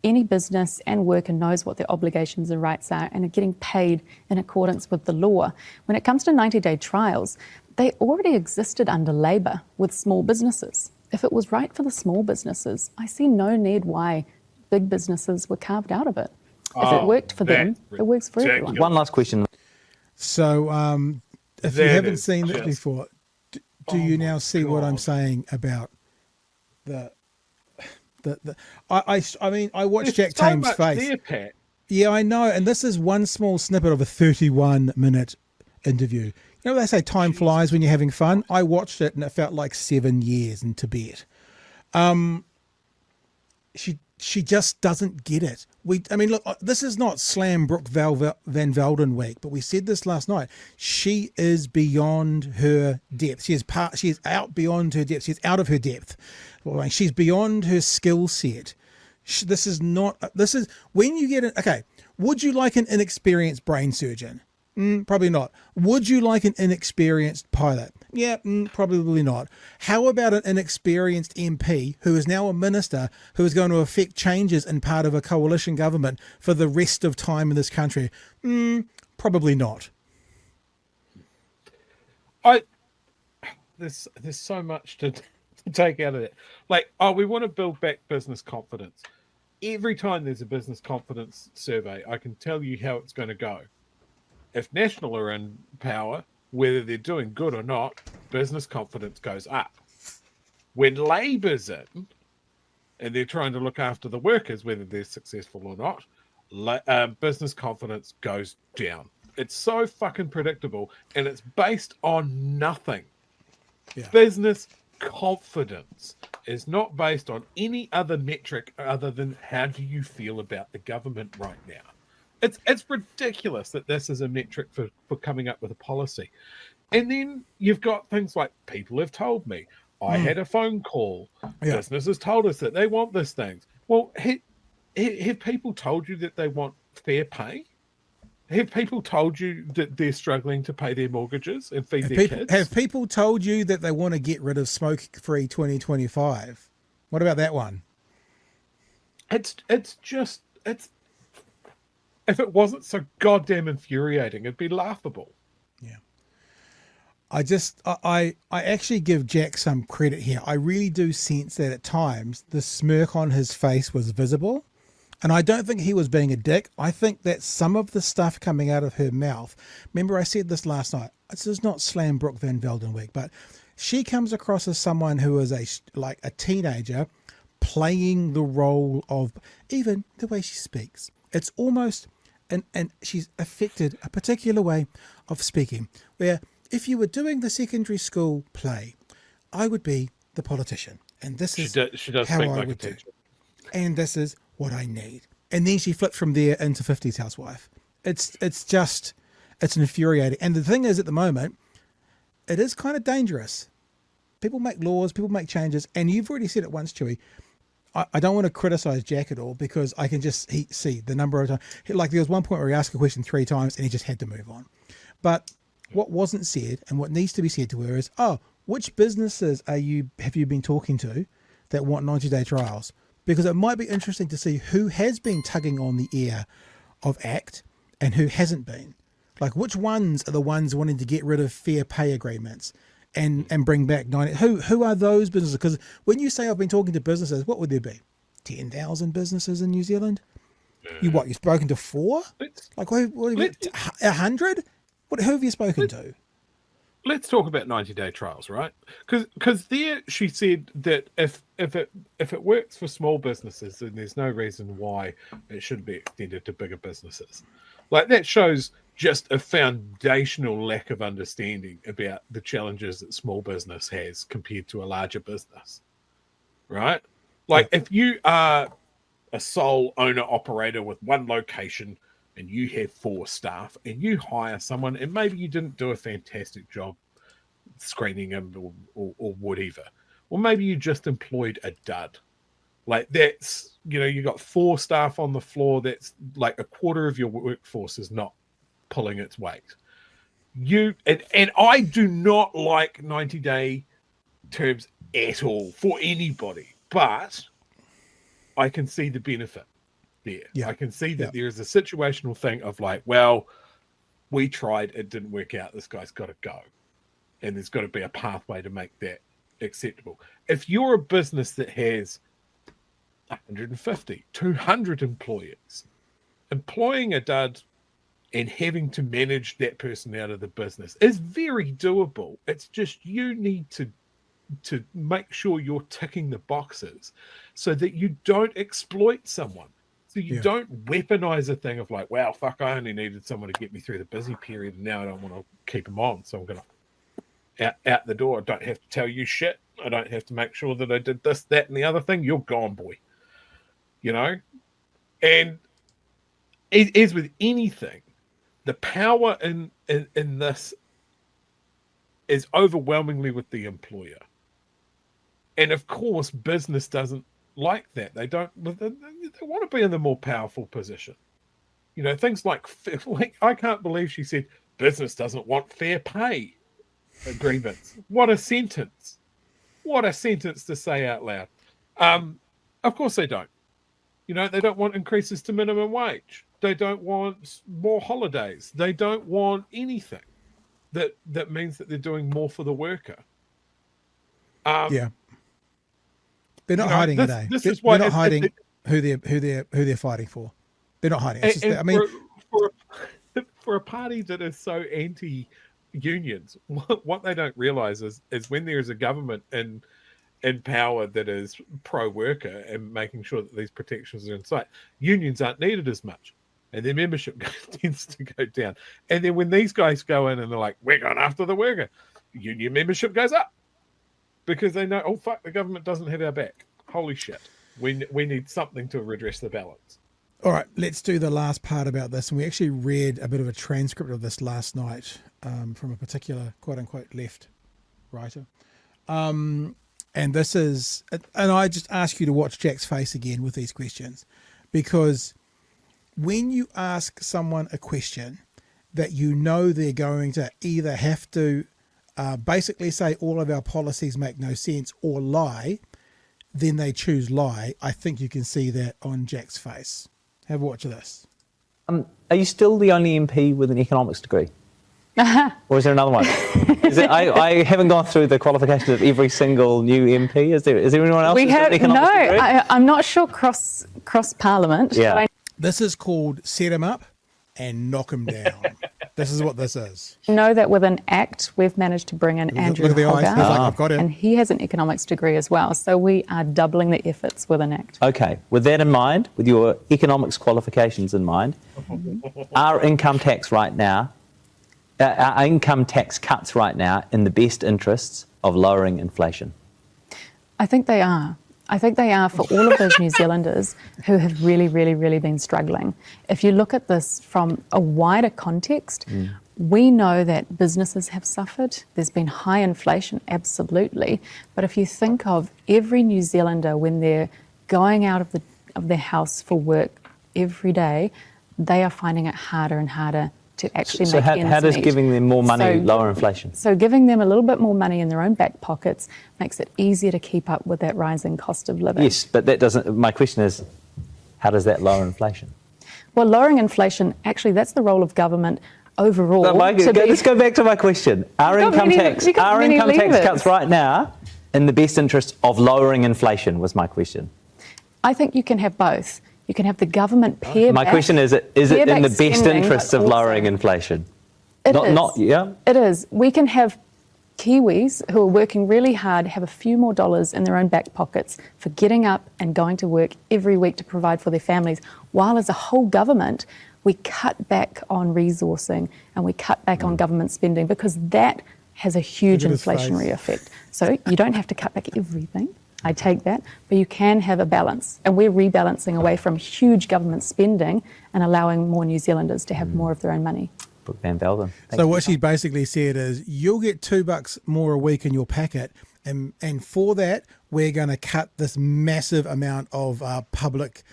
any business and worker knows what their obligations and rights are and are getting paid in accordance with the law. When it comes to 90-day trials, they already existed under Labor with small businesses. If it was right for the small businesses, I see no need why big businesses were carved out of it. If it worked for them, it works for everyone. One last question. So if you That haven't is seen this just- before, do you now my see what I'm God. saying about I mean, I watched There's Jack so Tame's much face. there, Pat. Yeah, I know. And this is one small snippet of a 31-minute interview. You know, they say time flies when you're having fun. I watched it and it felt like 7 years in Tibet. She just doesn't get it. I mean, look, this is not slam Brooke van Velden week, but we said this last night. She is beyond her depth. She is out beyond her depth. She's out of her depth. She's beyond her skill set. This is when you get it. Okay, would you like an inexperienced brain surgeon? Probably not. Would you like an inexperienced pilot? Yeah, probably not. How about an inexperienced MP who is now a minister who is going to affect changes in part of a coalition government for the rest of time in this country? Probably not. There's so much to take out of it. Like, we want to build back business confidence. Every time there's a business confidence survey, I can tell you how it's going to go. If National are in power, whether they're doing good or not, business confidence goes up. When Labor's in, and they're trying to look after the workers, whether they're successful or not, business confidence goes down. It's so fucking predictable, and it's based on nothing. Yeah. Business confidence is not based on any other metric other than how do you feel about the government right now. It's ridiculous that this is a metric for coming up with a policy. And then you've got things like people have told me, I had a phone call, businesses told us that they want this thing. Well, have people told you that they want fair pay? Have people told you that they're struggling to pay their mortgages and feed their kids? Have people told you that they want to get rid of smoke-free 2025? What about that one? It's if it wasn't so goddamn infuriating, it'd be laughable. Yeah. I actually give Jack some credit here. I really do sense that at times the smirk on his face was visible. And I don't think he was being a dick. I think that some of the stuff coming out of her mouth, remember I said this last night, this is not slam Brooke van Velden week, but she comes across as someone who is a teenager playing the role of, even the way she speaks. It's almost, and she's affected a particular way of speaking, where if you were doing the secondary school play, I would be the politician, and this is she does how speak I like would a do, teacher. and this is what I need. And then she flipped from there into 50s housewife. It's infuriating. And the thing is, at the moment, it is kind of dangerous. People make laws, people make changes, and you've already said it once, Chewie. I don't want to criticize Jack at all, because I can just see the number of times. Like, there was one point where he asked a question 3 times and he just had to move on. But what wasn't said and what needs to be said to her is, which businesses have you been talking to that want 90-day trials? Because it might be interesting to see who has been tugging on the ear of ACT and who hasn't been. Like, which ones are the ones wanting to get rid of fair pay agreements and bring back 90? Who are those businesses? Because when you say I've been talking to businesses, what would there be? 10,000 businesses in New Zealand? You've spoken to 4? Like, what 100? Who have you spoken to? Let's talk about 90-day trials, right? Because there she said that if it works for small businesses, then there's no reason why it shouldn't be extended to bigger businesses. Like, that shows just a foundational lack of understanding about the challenges that small business has compared to a larger business, right? Like, if you are a sole owner operator with one location and you have 4 staff and you hire someone and maybe you didn't do a fantastic job screening them or whatever, or maybe you just employed a dud. Like, that's, you got 4 staff on the floor. That's like a quarter of your workforce is not pulling its weight. And I do not like 90-day terms at all for anybody, but I can see the benefit there. I can see that there is a situational thing of like, well, we tried, it didn't work out, this guy's got to go, and there's got to be a pathway to make that acceptable. If you're a business that has 150, 200 employees, employing a dud and having to manage that person out of the business is very doable. It's just, you need to make sure you're ticking the boxes so that you don't exploit someone. So you don't weaponize a thing of like, well, fuck, I only needed someone to get me through the busy period, and now I don't want to keep them on, so I'm going to out the door. I don't have to tell you shit. I don't have to make sure that I did this, that, and the other thing. You're gone, boy. And as with anything, the power in this is overwhelmingly with the employer. And of course, business doesn't like that. They want to be in the more powerful position. Things like I can't believe she said business doesn't want fair pay agreements. What a sentence. What a sentence to say out loud. Of course they don't. They don't want increases to minimum wage. They don't want more holidays. They don't want anything that means that they're doing more for the worker. They're not hiding it. They're not hiding who they're fighting for. They're not hiding. It's just, for a party that is so anti-unions, what they don't realise is when there is a government in power that is pro-worker and making sure that these protections are in sight, unions aren't needed as much, and their membership tends to go down. And then when these guys go in and they're like, we're going after the worker, union membership goes up. Because they know, oh, fuck, the government doesn't have our back. Holy shit. We need something to redress the balance. All right, let's do the last part about this. And we actually read a bit of a transcript of this last night from a particular quote-unquote left writer. And this is, and I just ask you to watch Jack's face again with these questions. Because when you ask someone a question that they're going to either have to basically say all of our policies make no sense or lie, then they choose lie. I think you can see that on Jack's face. Have a watch of this. Are you still the only MP with an economics degree? Or is there another one? I haven't gone through the qualifications of every single new MP. Is there anyone else? I'm not sure cross Parliament. Yeah. This is called Set 'em Up. and knock him down. This is what this is. Know that with an ACT, we've managed to bring in Andrew Look at the eyes. Hogarth, He's like, I've got it. and he has an economics degree as well. So we are doubling the efforts with an ACT. Okay, with that in mind, with your economics qualifications in mind, our income tax cuts right now in the best interests of lowering inflation? I think they are. I think they are for all of those New Zealanders who have really, really, really been struggling. If you look at this from a wider context, we know that businesses have suffered. There's been high inflation, absolutely. But if you think of every New Zealander when they're going out of their house for work every day, they are finding it harder and harder to actually make ends meet. How does giving them more money lower inflation? So giving them a little bit more money in their own back pockets makes it easier to keep up with that rising cost of living. Yes, but that doesn't. My question is, how does that lower inflation? Well, lowering inflation, actually, that's the role of government overall. Let's go back to my question. Our income tax cuts right now in the best interest of lowering inflation was my question. I think you can have both. You can have the government pare My back. question is it in the best spending, interests of but also- lowering inflation? It is. Yeah. It is. We can have Kiwis who are working really hard have a few more dollars in their own back pockets for getting up and going to work every week to provide for their families, while as a whole government, we cut back on resourcing and we cut back on government spending, because that has a huge Look at his inflationary face. effect. So you don't have to cut back everything. I take that, but you can have a balance. And we're rebalancing away from huge government spending and allowing more New Zealanders to have more of their own money. Brook van Velden. So what she basically said is, you'll get $2 more a week in your packet, and for that we're going to cut this massive amount of public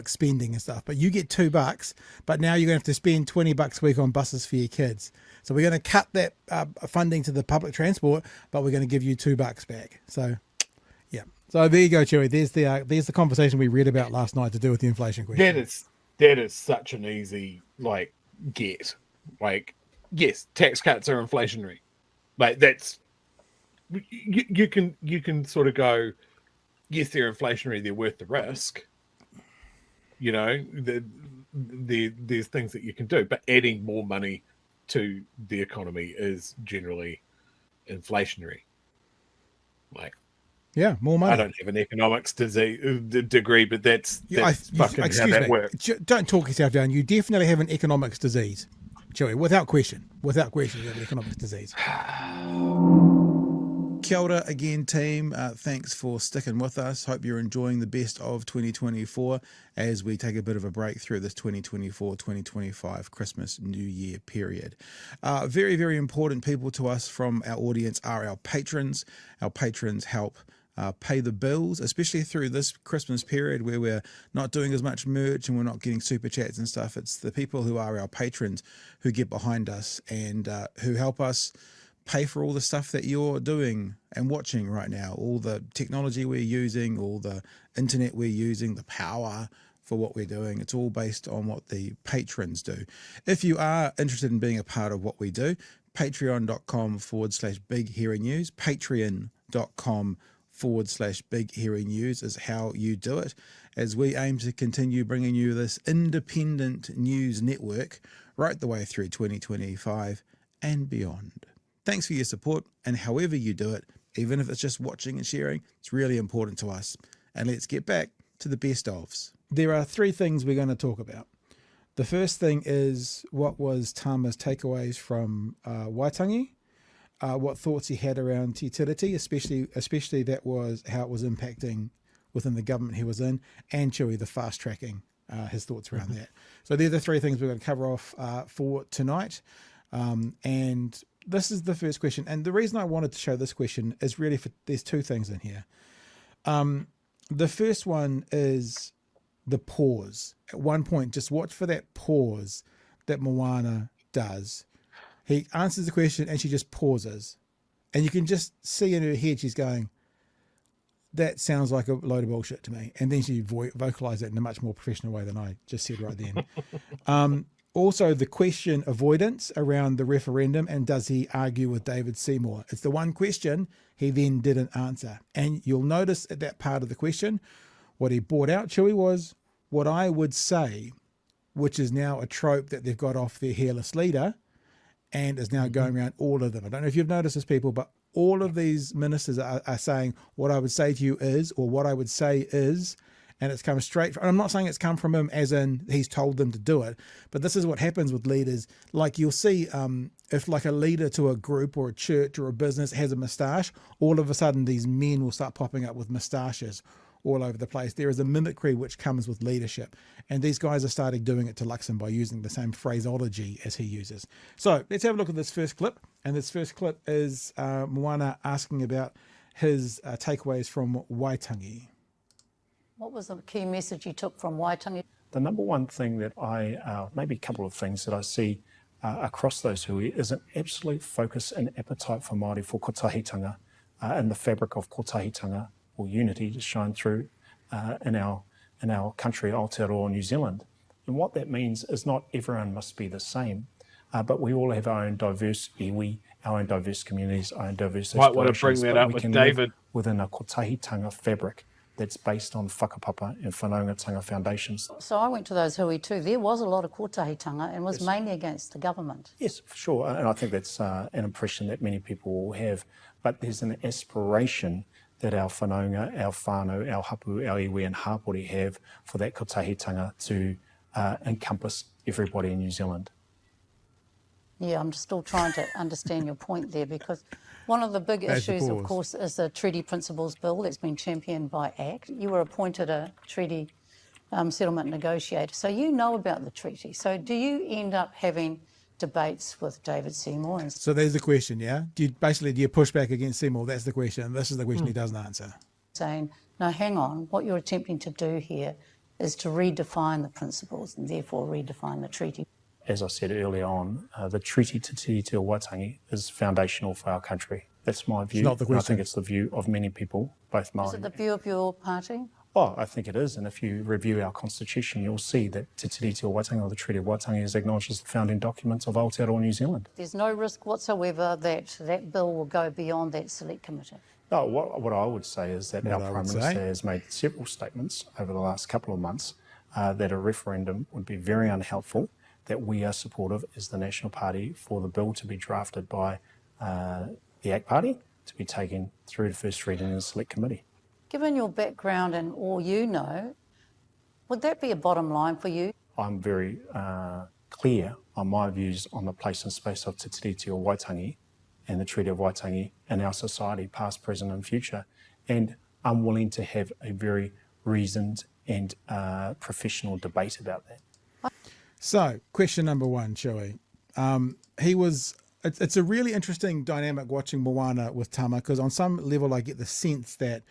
spending and stuff. But you get $2, but now you're going to have to spend $20 a week on buses for your kids. So we're going to cut that funding to the public transport, but we're going to give you $2 back. So. So there you go, Chewie. There's the conversation we read about last night to do with the inflation question. That is such an easy get. Yes, tax cuts are inflationary. That's you can sort of go, yes, they're inflationary. They're worth the risk. You know, there's things that you can do, but adding more money to the economy is generally inflationary. Yeah, more money. I don't have an economics degree, but that's fucking how that works. Don't talk yourself down. You definitely have an economics disease, Chewie, without question. Without question, you have an economics disease. Kia ora again, team. Thanks for sticking with us. Hope you're enjoying the best of 2024 as we take a bit of a break through this 2024-2025 Christmas New Year period. Very, very important people to us from our audience are our patrons. Our patrons help pay the bills, especially through this Christmas period where we're not doing as much merch and we're not getting super chats and stuff. It's the people who are our patrons who get behind us and who help us pay for all the stuff that you're doing and watching right now, all the technology we're using, all the internet we're using, the power for what we're doing. It's all based on what the patrons do. If you are interested in being a part of what we do, patreon.com/Big Hearing News, patreon.com/Big Hearing News is how you do it, as we aim to continue bringing you this independent news network right the way through 2025 and beyond. Thanks for your support, and however you do it, even if it's just watching and sharing, it's really important to us. And let's get back to the best ofs. There are three things we're going to talk about. The first thing is what was Tama's takeaways from Waitangi, what thoughts he had around utility, especially that was how it was impacting within the government he was in, and Chewie, the fast tracking, his thoughts around that. So they're the three things we're going to cover off for tonight. And this is the first question. And the reason I wanted to show this question is really there's two things in here. The first one is the pause. At one point, just watch for that pause that Moana does. He answers the question and she just pauses. And you can just see in her head, she's going, that sounds like a load of bullshit to me. And then she vocalized it in a much more professional way than I just said right then. Also, the question avoidance around the referendum, and does he argue with David Seymour? It's the one question he then didn't answer. And you'll notice at that part of the question, what he brought out, Chewie, was what I would say which is now a trope that they've got off their hairless leader and is now going around all of them. I don't know if you've noticed this, people, but all of these ministers are saying what I would say to you is, or what I would say is, and it's come straight from, I'm not saying it's come from him as in he's told them to do it, but this is what happens with leaders. Like you'll see if like a leader to a group or a church or a business has a moustache, all of a sudden these men will start popping up with moustaches all over the place. There is a mimicry which comes with leadership. And these guys are starting doing it to Luxon by using the same phraseology as he uses. So let's have a look at this first clip. And this first clip is Moana asking about his takeaways from Waitangi. What was the key message you took from Waitangi? The number one thing that maybe a couple of things that I see across those hui is an absolute focus and appetite for Māori for kotahitanga and the fabric of kotahitanga or unity to shine through in our country, Aotearoa, New Zealand. And what that means is not everyone must be the same, but we all have our own diverse iwi, our own diverse communities, our own diverse Might want to bring that up with David. Within a kotahitanga fabric that's based on whakapapa and whanaungatanga foundations. So I went to those hui too. There was a lot of kotahitanga and was mainly against the government. Yes, for sure. And I think that's an impression that many people will have. But there's an aspiration that our whanaunga, our whānau, our hapu, our iwi and hapori have for that kotahitanga to encompass everybody in New Zealand. Yeah, I'm still trying to understand your point there, because one of the big issues, of course, is the Treaty Principles Bill that's been championed by ACT. You were appointed a treaty settlement negotiator, so you know about the treaty. So do you end up having debates with David Seymour? So there's the question, yeah? Do you push back against Seymour? That's the question. This is the question he doesn't answer. Saying, no, hang on, what you're attempting to do here is to redefine the principles and therefore redefine the treaty. As I said earlier on, the Treaty Te Tiriti o Waitangi is foundational for our country. That's my view. It's not the question. I think it's the view of many people, both Māori. Is it the view of your party? Oh, I think it is. And if you review our constitution, you'll see that Te Tiriti o Waitangi, or the Treaty of Waitangi, is acknowledged as the founding documents of Aotearoa New Zealand. There's no risk whatsoever that that bill will go beyond that select committee? No, what I would say is that our Prime Minister has made several statements over the last couple of months that a referendum would be very unhelpful, that we are supportive as the National Party for the bill to be drafted by the ACT Party to be taken through to first reading in the Select Committee. Given your background and all you know, would that be a bottom line for you? I'm very clear on my views on the place and space of Te Tiriti o Waitangi and the Treaty of Waitangi in our society, past, present and future. And I'm willing to have a very reasoned and professional debate about that. So, question number one, Chewie. It's a really interesting dynamic watching Moana with Tama, because on some level I get the sense that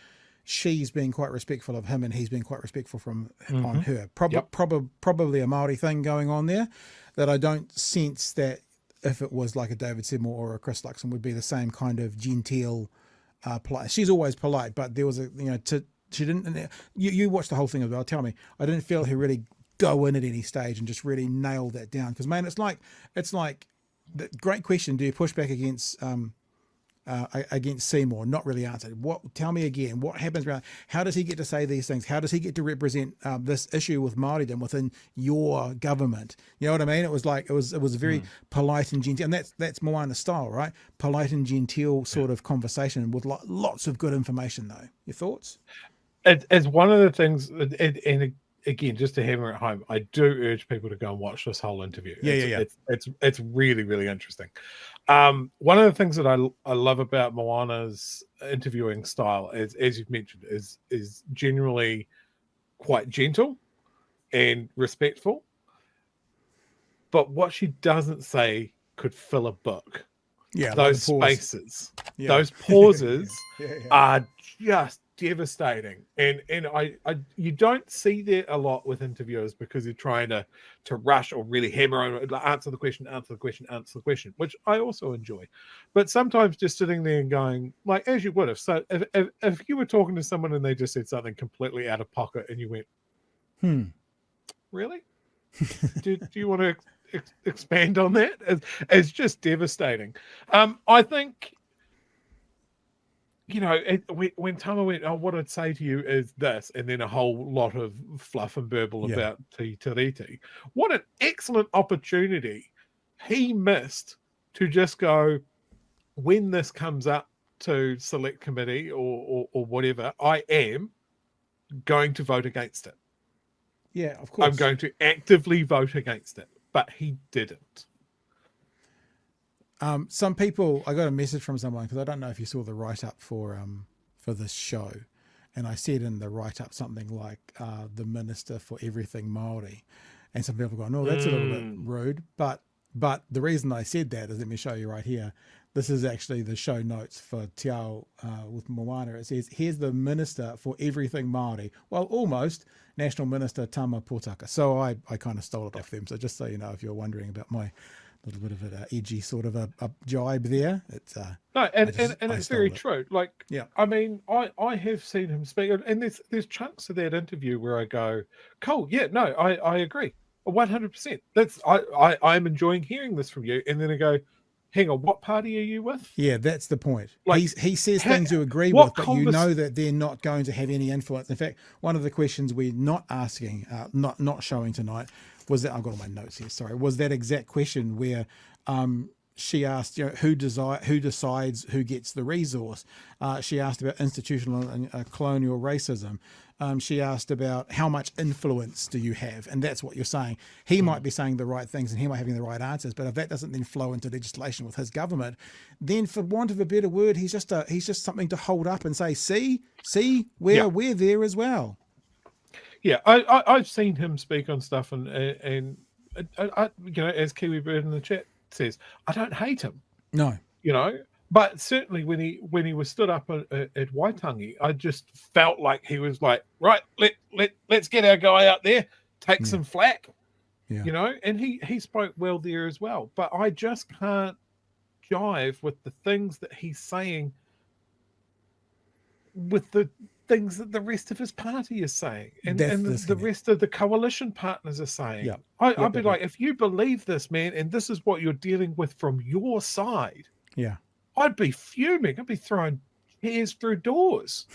she's being quite respectful of him and he's been quite respectful on her. Probably a Māori thing going on there, that I don't sense that if it was like a David Seymour or a Chris Luxon would be the same kind of genteel polite. She's always polite, but there was she didn't, you watched the whole thing as well, tell me, I didn't feel her really go in at any stage and just really nail that down, because man, it's like the great question, do you push back against Seymour? Not really answered. Tell me again, what happens around, how does he get to say these things? How does he get to represent this issue with Māoridom within your government? You know what I mean? It was very polite and genteel, and that's Moana style, right? Polite and genteel sort of conversation with lots of good information though. Your thoughts? As one of the things, and again, just to hammer it home, I do urge people to go and watch this whole interview. It's really, really interesting. One of the things that I love about Moana's interviewing style, as you've mentioned, is generally quite gentle and respectful. But what she doesn't say could fill a book. Yeah, those spaces, those pauses are just devastating, and you don't see that a lot with interviewers, because they're trying to rush or really hammer on, answer the question, which I also enjoy. But sometimes just sitting there and going, like, as you would have. So if you were talking to someone and they just said something completely out of pocket and you went, really? do you want to expand on that? It's just devastating. I think you know, when Tama went, oh, what I'd say to you is this, and then a whole lot of fluff and burble about Te Tiriti. What an excellent opportunity he missed to just go, when this comes up to select committee or whatever, I am going to vote against it. Yeah, of course. I'm going to actively vote against it. But he didn't. Some people, I got a message from someone, because I don't know if you saw the write-up for this show, and I said in the write-up something like the Minister for Everything Māori, and some people go, no, that's a little bit rude, but the reason I said that is, let me show you right here. This is actually the show notes for Te Ao with Moana. It says, here's the Minister for Everything Māori. Well, almost, National Minister Tama Potaka. So I kind of stole it off them. So just so you know, if you're wondering about my little bit of an edgy sort of a jibe there, it's no, and it's very true. Like, yeah, I mean, I have seen him speak, and there's chunks of that interview where I go, cool, yeah, no, I agree, 100%. That's I'm enjoying hearing this from you, and then I go, hang on, what party are you with? Yeah, that's the point. Like, he says things you agree with, but you know that they're not going to have any influence. In fact, one of the questions we're not asking, not showing tonight, was that, I've got all my notes here, sorry, was that exact question where she asked, you know, who decides who gets the resource? She asked about institutional and colonial racism. She asked about how much influence do you have? And that's what you're saying. He might be saying the right things and he might be having the right answers, but if that doesn't then flow into legislation with his government, then for want of a better word, he's just something to hold up and say, see, we're there as well. Yeah, I've seen him speak on stuff, and I, you know, as Kiwi Bird in the chat says, I don't hate him. No, you know, but certainly when he was stood up at Waitangi, I just felt like he was like, right, let's get our guy out there, take some flack, you know, and he spoke well there as well. But I just can't jive with the things that he's saying with the things that the rest of his party is saying, and the rest of the coalition partners are saying. I'd be like, if you believe this, man, and this is what you're dealing with from your side, I'd be fuming. I'd be throwing chairs through doors.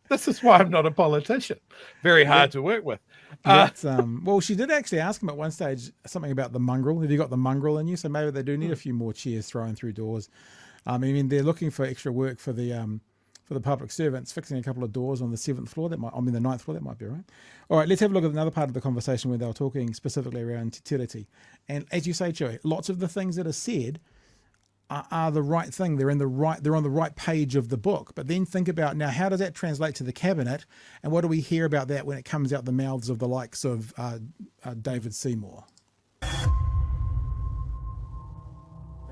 This is why I'm not a politician. Very hard to work with. Well, she did actually ask him at one stage something about the mongrel. Have you got the mongrel in you? So maybe they do need a few more chairs thrown through doors. I mean, they're looking for extra work for the public servants, fixing a couple of doors on the 7th floor. The 9th floor, that might be right. All right, let's have a look at another part of the conversation where they were talking specifically around Te Tiriti. And as you say, Chewie, lots of the things that are said are the right thing. They're on the right page of the book. But then think about, now, how does that translate to the cabinet? And what do we hear about that when it comes out the mouths of the likes of David Seymour?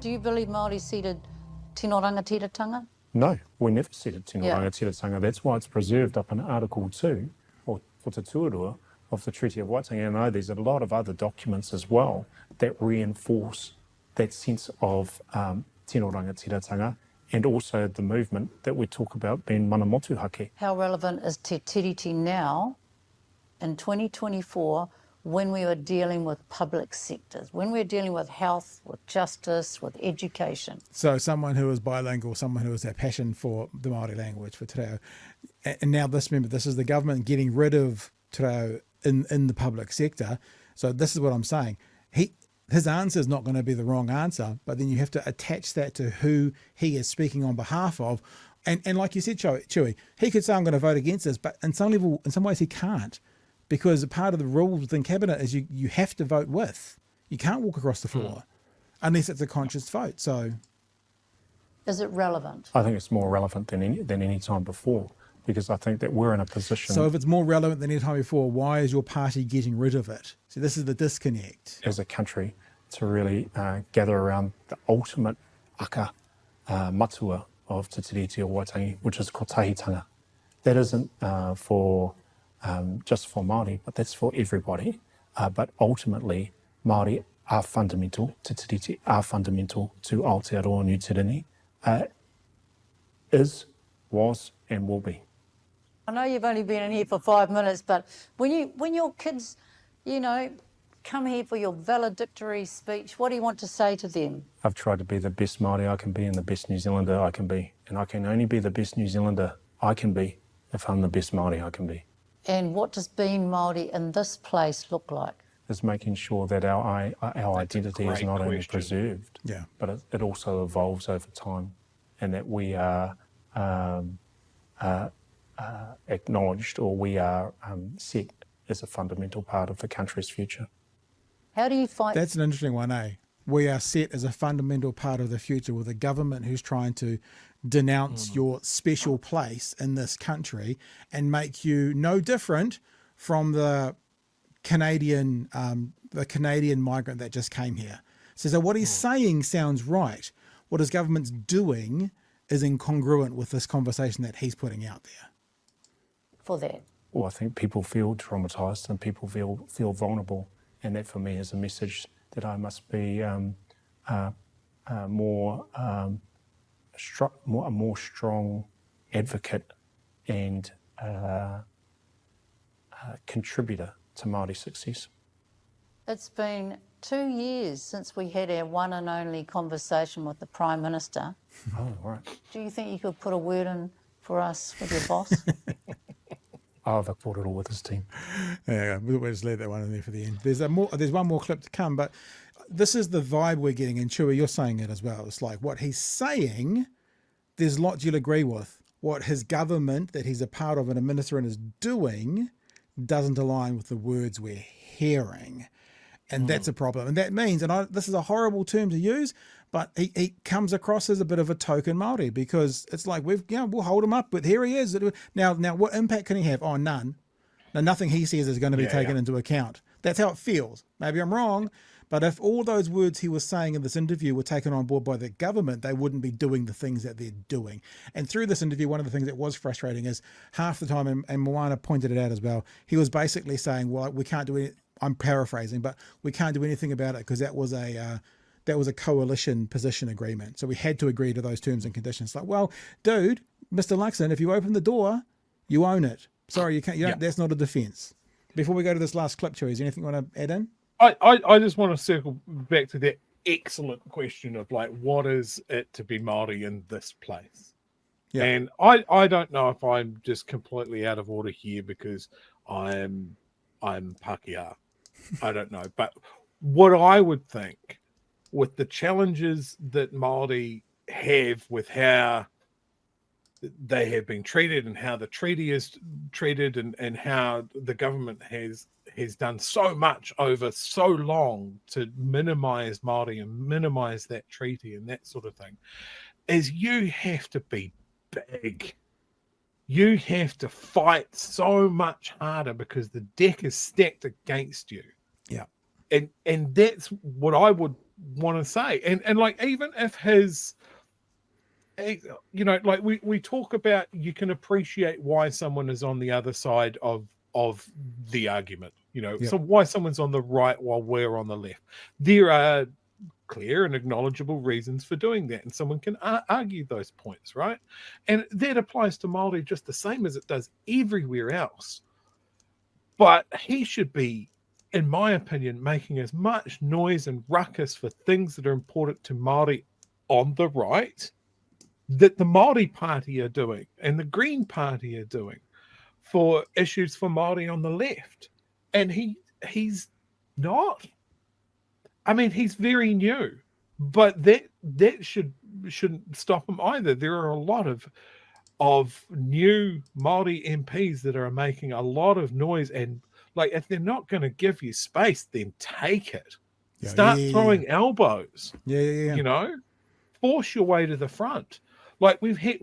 Do you believe Māori ceded tino rangatiratanga? No, we never ceded tino rangatiratanga. That's why it's preserved up in Article 2, or Te Tuarua, of the Treaty of Waitangi. I know there's a lot of other documents as well that reinforce that sense of tino rangatiratanga, and also the movement that we talk about being mana motuhake. How relevant is Te Tiriti now in 2024 when we are dealing with public sectors, when we're dealing with health, with justice, with education? So someone who is bilingual, someone who has a passion for the Māori language, for te reo. And now this is the government getting rid of te reo in the public sector. So this is what I'm saying. His answer is not going to be the wrong answer, but then you have to attach that to who he is speaking on behalf of. And like you said, Chewie, he could say, I'm going to vote against this, but in some ways he can't, because part of the rules within cabinet is you have to vote with. You can't walk across the floor unless it's a conscious vote. So, is it relevant? I think it's more relevant than any time before, because I think that we're in a position. So if it's more relevant than any time before, why is your party getting rid of it? So this is the disconnect. As a country, to really gather around the ultimate aka matua of Te Tiriti o Waitangi, which is kotahitanga. That isn't for just for Māori, but that's for everybody. But ultimately, Māori are fundamental, Te Tiriti are fundamental to Aotearoa New Te Rene, is, was, and will be. I know you've only been in here for 5 minutes, but when your kids, you know, come here for your valedictory speech. What do you want to say to them? I've tried to be the best Māori I can be and the best New Zealander I can be. And I can only be the best New Zealander I can be if I'm the best Māori I can be. And what does being Māori in this place look like? Is making sure that our identity is not only preserved, but it also evolves over time, and that we are acknowledged, or we are set as a fundamental part of the country's future. How do you fight? That's an interesting one, eh? We are set as a fundamental part of the future with a government who's trying to denounce your special place in this country and make you no different from the Canadian migrant that just came here. So what he's saying sounds right. What his government's doing is incongruent with this conversation that he's putting out there. For that. Well, I think people feel traumatised and people feel vulnerable, and that for me is a message that I must be a more strong advocate and contributor to Māori success. It's been 2 years since we had our one and only conversation with the Prime Minister. Oh, right. Do you think you could put a word in for us with your boss? I've recorded all with his team. Yeah, we'll just leave that one in there for the end. There's one more clip to come, but this is the vibe we're getting, and Chewie, you're saying it as well. It's like what he's saying, there's lots you'll agree with. What his government that he's a part of and a minister in is doing doesn't align with the words we're hearing. And that's a problem. And that means, and this is a horrible term to use, but he comes across as a bit of a token Māori, because it's like, we'll hold him up, but here he is. Now, what impact can he have? Oh, none. Now, nothing he says is going to be taken into account. That's how it feels. Maybe I'm wrong, but if all those words he was saying in this interview were taken on board by the government, they wouldn't be doing the things that they're doing. And through this interview, one of the things that was frustrating is half the time, and Moana pointed it out as well, he was basically saying, well, we can't do it. I'm paraphrasing, but we can't do anything about it because that was a coalition position agreement. So we had to agree to those terms and conditions. Like, well, dude, Mr. Luxon, if you open the door, you own it. Sorry, you can't. You don't, that's not a defence. Before we go to this last clip, Chewie, is there anything you want to add in? I just want to circle back to that excellent question of like, what is it to be Māori in this place? Yeah. And I don't know if I'm just completely out of order here because I'm Pākehā. I don't know. But what I would think with the challenges that Māori have with how they have been treated and how the treaty is treated and how the government has done so much over so long to minimize Māori and minimize that treaty and that sort of thing, is you have to be big. You have to fight so much harder because the deck is stacked against you. Yeah. And that's what I would want to say. And like, even if his, you know, like we talk about, you can appreciate why someone is on the other side of the argument, you know, so why someone's on the right while we're on the left. There are clear and acknowledgeable reasons for doing that, and someone can argue those points, right? And that applies to Māori just the same as it does everywhere else. But he should be, in my opinion, making as much noise and ruckus for things that are important to Māori on the right that the Māori Party are doing and the Green Party are doing for issues for Māori on the left. And he's not. I mean, he's very new, but that shouldn't stop him either. There are a lot of new Māori MPs that are making a lot of noise, and like, if they're not going to give you space, then take it. Start throwing elbows. You know, force your way to the front. Like we've had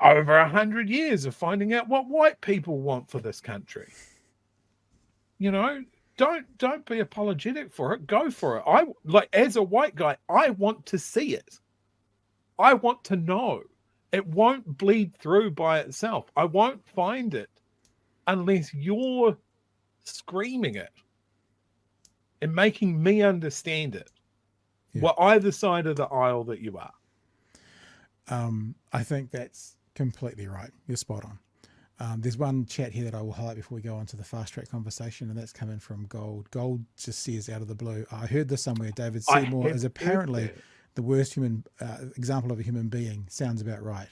over 100 years of finding out what white people want for this country. You know. Don't be apologetic for it. Go for it. I like, as a white guy, I want to see it. I want to know. It won't bleed through by itself. I won't find it unless you're screaming it and making me understand it. Well, either side of the aisle that you are. I think that's completely right. You're spot on. There's one chat here that I will highlight before we go on to the fast track conversation, and that's coming from Gold. Gold just says out of the blue, I heard this somewhere, David Seymour is apparently the worst human example of a human being. Sounds about right.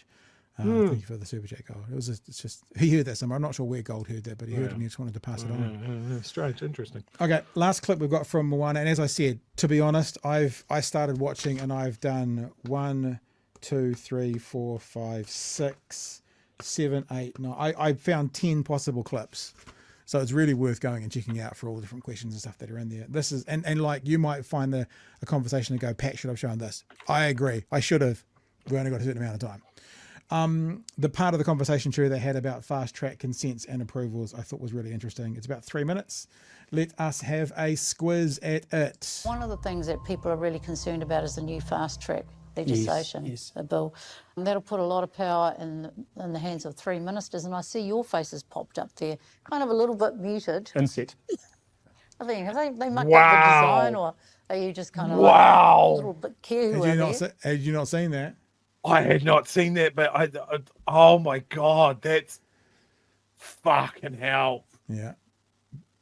Thank you for the super chat, Gold. It's just he heard that somewhere. I'm not sure where Gold heard that, but he heard it and he just wanted to pass it on. Strange, interesting. Okay, last clip we've got from Moana, and as I said, to be honest, I started watching and I've done 1, 2, 3, 4, 5, 6, 7, 8, 9. I found 10 possible clips. So it's really worth going and checking out for all the different questions and stuff that are in there. This is, and like you might find a conversation and go, Pat, should I have shown this? I agree. I should have. We only got a certain amount of time. The part of the conversation, Chewie, they had about fast track consents and approvals, I thought was really interesting. It's about 3 minutes. Let us have a squiz at it. One of the things that people are really concerned about is the new fast track legislation, a bill. And that'll put a lot of power in the hands of 3 ministers. And I see your faces popped up there, kind of a little bit muted. Inset. I think, have they mucked up the design, or are you just kind of like a little bit careful? Had you not seen that? I had not seen that, but oh my God, that's fucking hell. Yeah.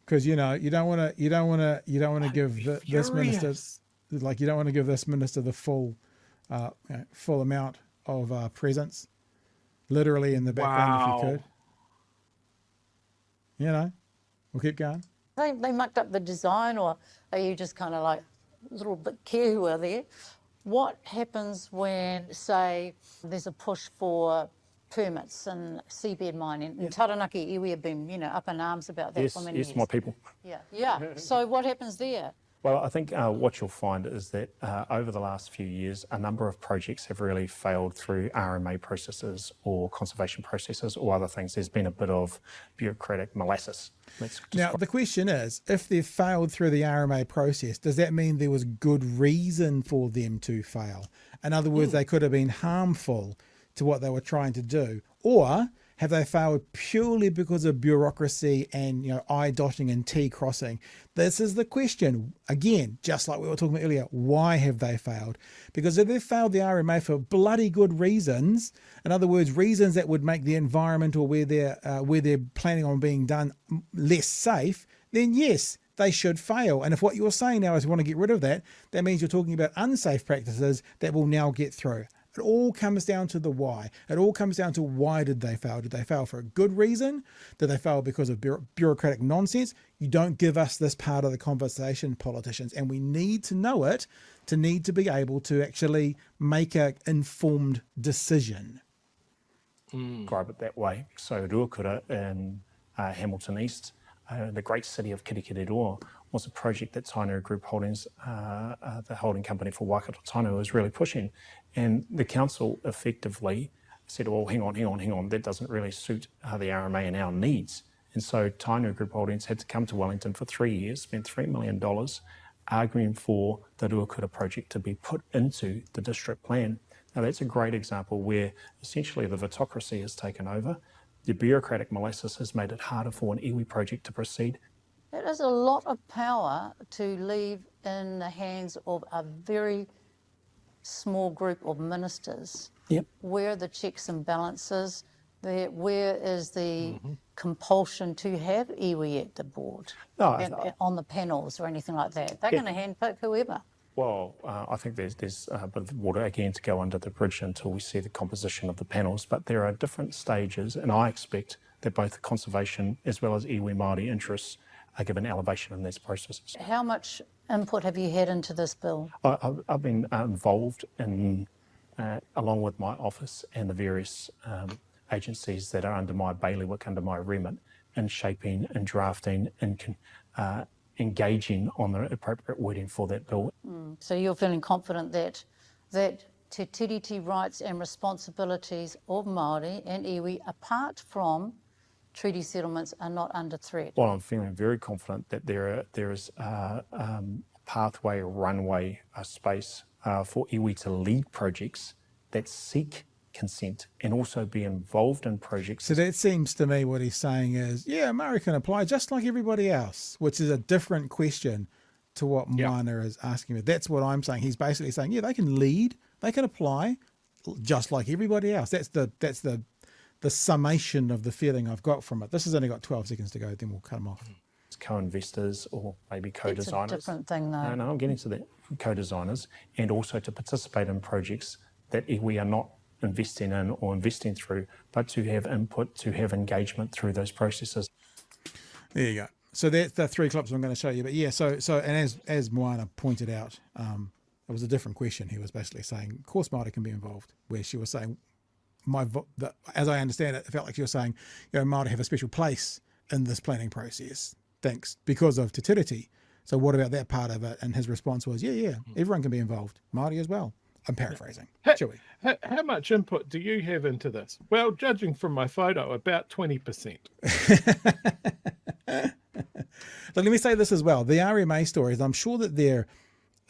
Because you don't want to give this minister, like, you don't want to give this minister the full amount of presence, literally in the background, if you could. You know, we'll keep going. They mucked up the design, or are you just kind of like a little bit careful there? What happens when, say, there's a push for permits and seabed mining? And Taranaki iwi have been, up in arms about that for many years. Yes, my people. Yeah. So what happens there? Well, I think what you'll find is that over the last few years, a number of projects have really failed through RMA processes or conservation processes or other things. There's been a bit of bureaucratic molasses. Now, the question is, if they've failed through the RMA process, does that mean there was good reason for them to fail? In other words, they could have been harmful to what they were trying to do, or have they failed purely because of bureaucracy and I dotting and T crossing? This is the question. Again, just like we were talking about earlier, why have they failed? Because if they failed the RMA for bloody good reasons, in other words, reasons that would make the environment or where they're planning on being done less safe, then yes, they should fail. And if what you're saying now is you want to get rid of that, that means you're talking about unsafe practices that will now get through. It all comes down to the why. It all comes down to why did they fail? Did they fail for a good reason? Did they fail because of bureaucratic nonsense? You don't give us this part of the conversation, politicians, and we need to know it to need to be able to actually make an informed decision. Describe it that way. So Ruakura in Hamilton East, the great city of Kirikiriroa, was a project that Tainui Group Holdings, the holding company for Waikato Tainui, was really pushing. And the council effectively said, well, hang on, that doesn't really suit the RMA and our needs. And so Tainui Group Holdings had to come to Wellington for 3 years, spend $3 million arguing for the Ruakura project to be put into the district plan. Now, that's a great example where essentially the vitocracy has taken over. The bureaucratic molasses has made it harder for an iwi project to proceed. It is a lot of power to leave in the hands of a very small group of ministers. Yep. Where are the checks and balances? Where is the compulsion to have iwi at the board, on the panels or anything like that? They're going to handpick whoever. Well, I think there's a bit of water again to go under the bridge until we see the composition of the panels, but there are different stages, and I expect that both conservation as well as iwi Māori interests are given elevation in these processes. How much input have you had into this bill? I've been involved in, along with my office and the various agencies that are under my bailiwick, under my remit, in shaping and drafting and engaging on the appropriate wording for that bill. So you're feeling confident that te tiriti rights and responsibilities of Māori and iwi, apart from treaty settlements, are not under threat? Well, I'm feeling very confident that there is a pathway, a runway, a space for iwi to lead projects that seek consent and also be involved in projects. So that seems to me what he's saying is, yeah, Māori can apply just like everybody else, which is a different question to what Moana is asking me. That's what I'm saying. He's basically saying, yeah, they can lead, they can apply just like everybody else. That's the the summation of the feeling I've got from it. This has only got 12 seconds to go, then we'll cut them off. Co-investors or maybe co-designers. It's a different thing, though. No, I'm getting to that. Co-designers, and also to participate in projects that we are not investing in or investing through, but to have input, to have engagement through those processes. There you go. So that's the 3 clips I'm going to show you. But yeah, so and as Moana pointed out, it was a different question. He was basically saying, of course, Māori can be involved, where she was saying, as I understand it, it felt like she was saying, Māori have a special place in this planning process, thanks, because of Te Tiriti. So what about that part of it? And his response was, yeah, everyone can be involved, Māori as well. I'm paraphrasing. Chewie. How much input do you have into this? Well, judging from my photo, about 20%. But let me say this as well. The RMA stories, I'm sure that there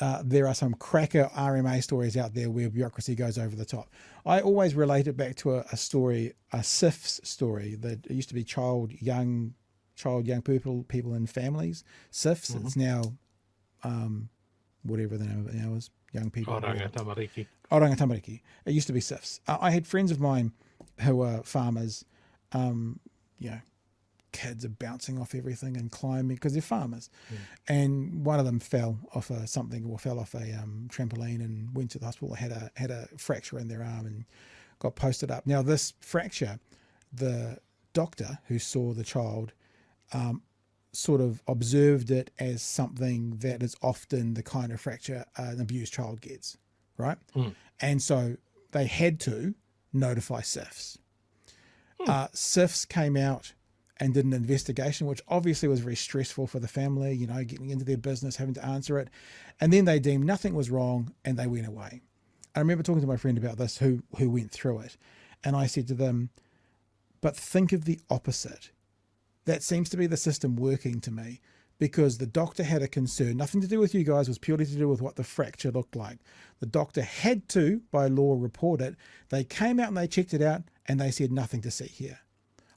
are some cracker RMA stories out there where bureaucracy goes over the top. I always relate it back to a story, a SIFS story, that it used to be young people in families. SIFS, It's now whatever the name of it now is, young people. Oranga Tamariki. Oranga Tamariki. It used to be SIFS. I had friends of mine who were farmers, kids are bouncing off everything and climbing because they're farmers. And one of them fell off a trampoline and went to the hospital, had a fracture in their arm and got posted up. Now this fracture, the doctor who saw the child sort of observed it as something that is often the kind of fracture an abused child gets, right? And so they had to notify SIFS. SIFS came out and did an investigation, which obviously was very stressful for the family, getting into their business, having to answer it. And then they deemed nothing was wrong and they went away. I remember talking to my friend about this who went through it. And I said to them, but think of the opposite. That seems to be the system working to me, because the doctor had a concern, nothing to do with you guys, was purely to do with what the fracture looked like. The doctor had to, by law, report it. They came out and they checked it out and they said nothing to see here.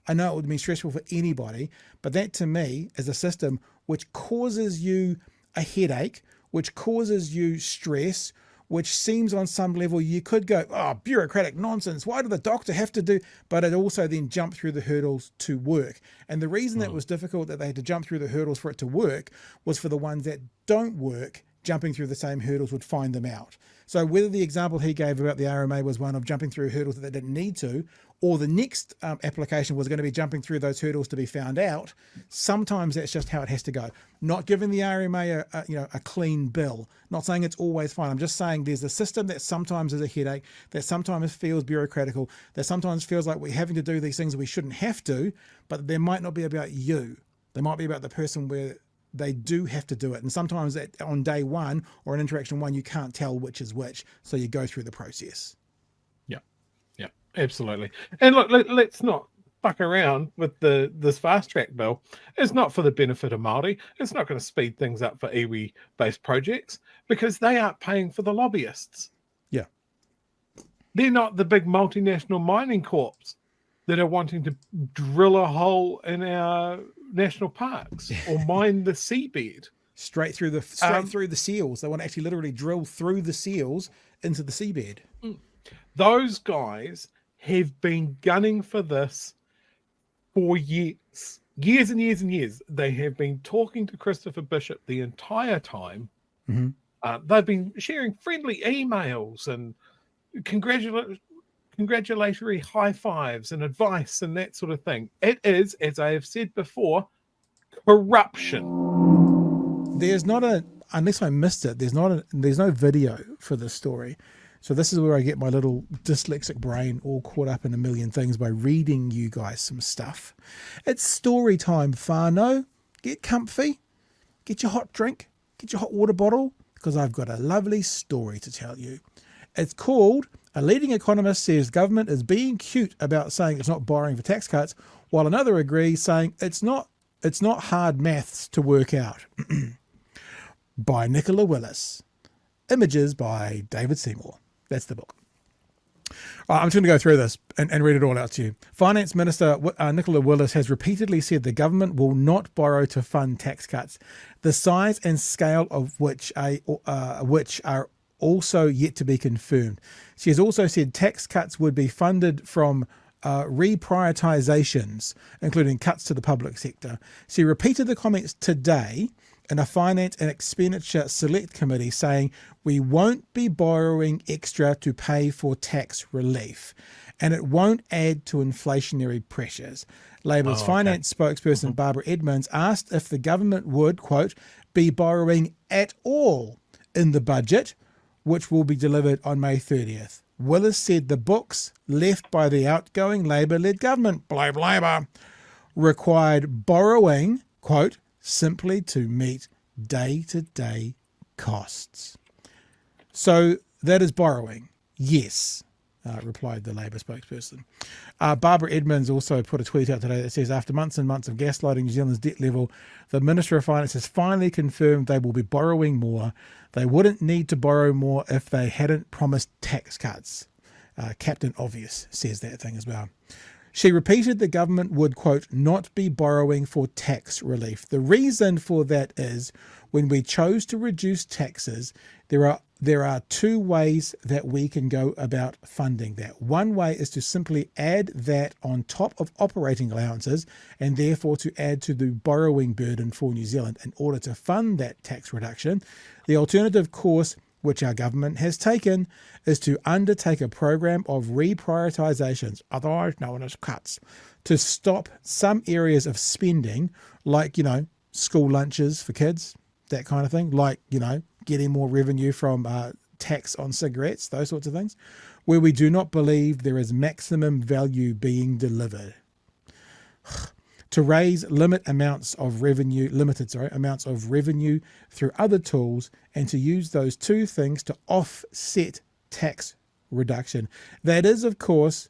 I know it would be stressful for anybody, but that to me is a system which causes you a headache, which causes you stress, which seems on some level you could go, bureaucratic nonsense, why did the doctor have to do? But it also then jumped through the hurdles to work. And the reason it was difficult that they had to jump through the hurdles for it to work was for the ones that don't work, jumping through the same hurdles would find them out. So whether the example he gave about the RMA was one of jumping through hurdles that they didn't need to, or the next application was going to be jumping through those hurdles to be found out, sometimes that's just how it has to go. Not giving the RMA a clean bill, not saying it's always fine. I'm just saying there's a system that sometimes is a headache, that sometimes feels bureaucratical, that sometimes feels like we're having to do these things we shouldn't have to, but they might not be about you. They might be about the person where they do have to do it. And sometimes on day one or in interaction one, you can't tell which is which. So you go through the process. Yeah, absolutely. And look, let's not fuck around with this fast track bill. It's not for the benefit of Māori. It's not going to speed things up for iwi based projects because they aren't paying for the lobbyists. Yeah. They're not the big multinational mining corps that are wanting to drill a hole in our national parks or mine the seabed. Straight through the seals. They want to actually literally drill through the seals into the seabed. Those guys have been gunning for this for years and years and years. They have been talking to Christopher Bishop the entire time. They've been sharing friendly emails and congratulatory high fives and advice and that sort of thing. It is, as I have said before, corruption. There's not unless I missed it, there's no video for this story. So this is where I get my little dyslexic brain all caught up in a million things by reading you guys some stuff. It's story time, whānau. Get comfy, get your hot drink, get your hot water bottle, because I've got a lovely story to tell you. It's called A Leading Economist Says Government is Being Cute About Saying It's Not Borrowing for Tax Cuts, while another agrees saying it's not hard maths to work out. By Nicola Willis. Images by David Seymour. That's the book. I'm just going to go through this and read it all out to you. Finance Minister Nicola Willis has repeatedly said the government will not borrow to fund tax cuts, the size and scale of which are also yet to be confirmed. She has also said tax cuts would be funded from reprioritisations, including cuts to the public sector. She repeated the comments today in a Finance and Expenditure Select Committee saying we won't be borrowing extra to pay for tax relief and it won't add to inflationary pressures. Labour's finance spokesperson Barbara Edmonds asked if the government would, quote, be borrowing at all in the budget, which will be delivered on May 30th. Willis said the books left by the outgoing Labour-led government, blame Labour, required borrowing, quote, simply to meet day-to-day costs. So that is borrowing, yes, replied the Labour spokesperson. Barbara Edmonds also put a tweet out today that says, after months and months of gaslighting New Zealand's debt level, the Minister of Finance has finally confirmed they will be borrowing more. They wouldn't need to borrow more if they hadn't promised tax cuts. Captain Obvious says that thing as well. She repeated the government would, quote, not be borrowing for tax relief. The reason for that is when we chose to reduce taxes, there are two ways that we can go about funding that. One way is to simply add that on top of operating allowances and therefore to add to the borrowing burden for New Zealand in order to fund that tax reduction. The alternative course, which our government has taken, is to undertake a program of reprioritisations, otherwise known as cuts, to stop some areas of spending like, school lunches for kids, that kind of thing, like, getting more revenue from tax on cigarettes, those sorts of things, where we do not believe there is maximum value being delivered. To raise limited amounts of revenue through other tools and to use those two things to offset tax reduction. That is, of course,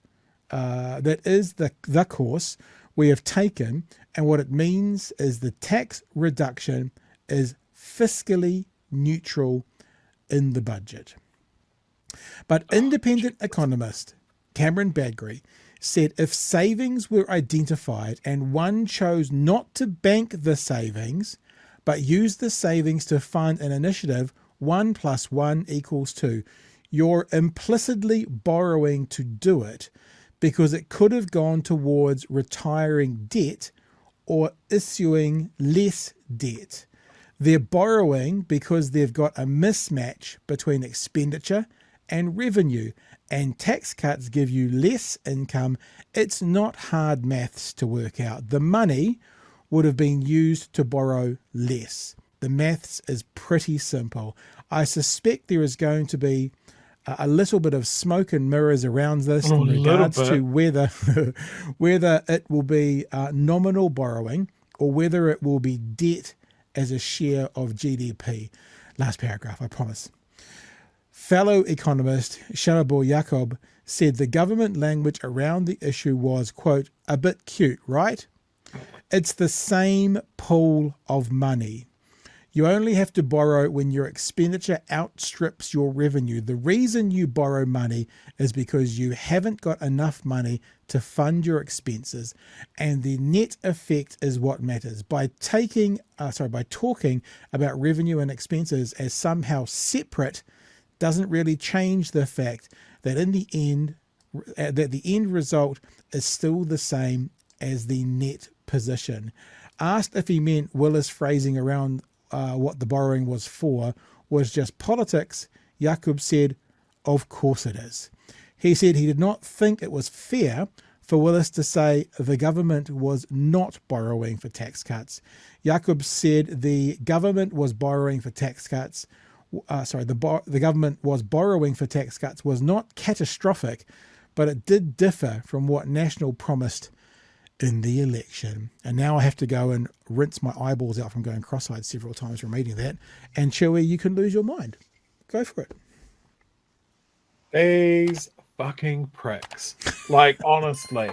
the course we have taken, and what it means is the tax reduction is fiscally neutral in the budget. But independent economist Cameron Badgery said if savings were identified and one chose not to bank the savings, but use the savings to fund an initiative, 1 + 1 = 2, you're implicitly borrowing to do it because it could have gone towards retiring debt or issuing less debt. They're borrowing because they've got a mismatch between expenditure and revenue, and tax cuts give you less income. It's not hard maths to work out. The money would have been used to borrow less. The maths is pretty simple. I suspect there is going to be a little bit of smoke and mirrors around this in regards to whether it will be nominal borrowing or whether it will be debt as a share of GDP. Last paragraph, I promise. Fellow economist Sharabor Jacob said the government language around the issue was, quote, a bit cute, right? It's the same pool of money. You only have to borrow when your expenditure outstrips your revenue. The reason you borrow money is because you haven't got enough money to fund your expenses, and the net effect is what matters. By talking about revenue and expenses as somehow separate doesn't really change the fact that in the end, that the end result is still the same as the net position. Asked if he meant Willis phrasing around what the borrowing was for was just politics, Jacob said, of course it is. He said he did not think it was fair for Willis to say the government was not borrowing for tax cuts. Jacob said the government was borrowing for tax cuts. The government was borrowing for tax cuts was not catastrophic, but it did differ from what National promised in the election. And now I have to go and rinse my eyeballs out from going cross-eyed several times from reading that. And Chewie, you can lose your mind. Go for it. These fucking pricks. Like, honestly.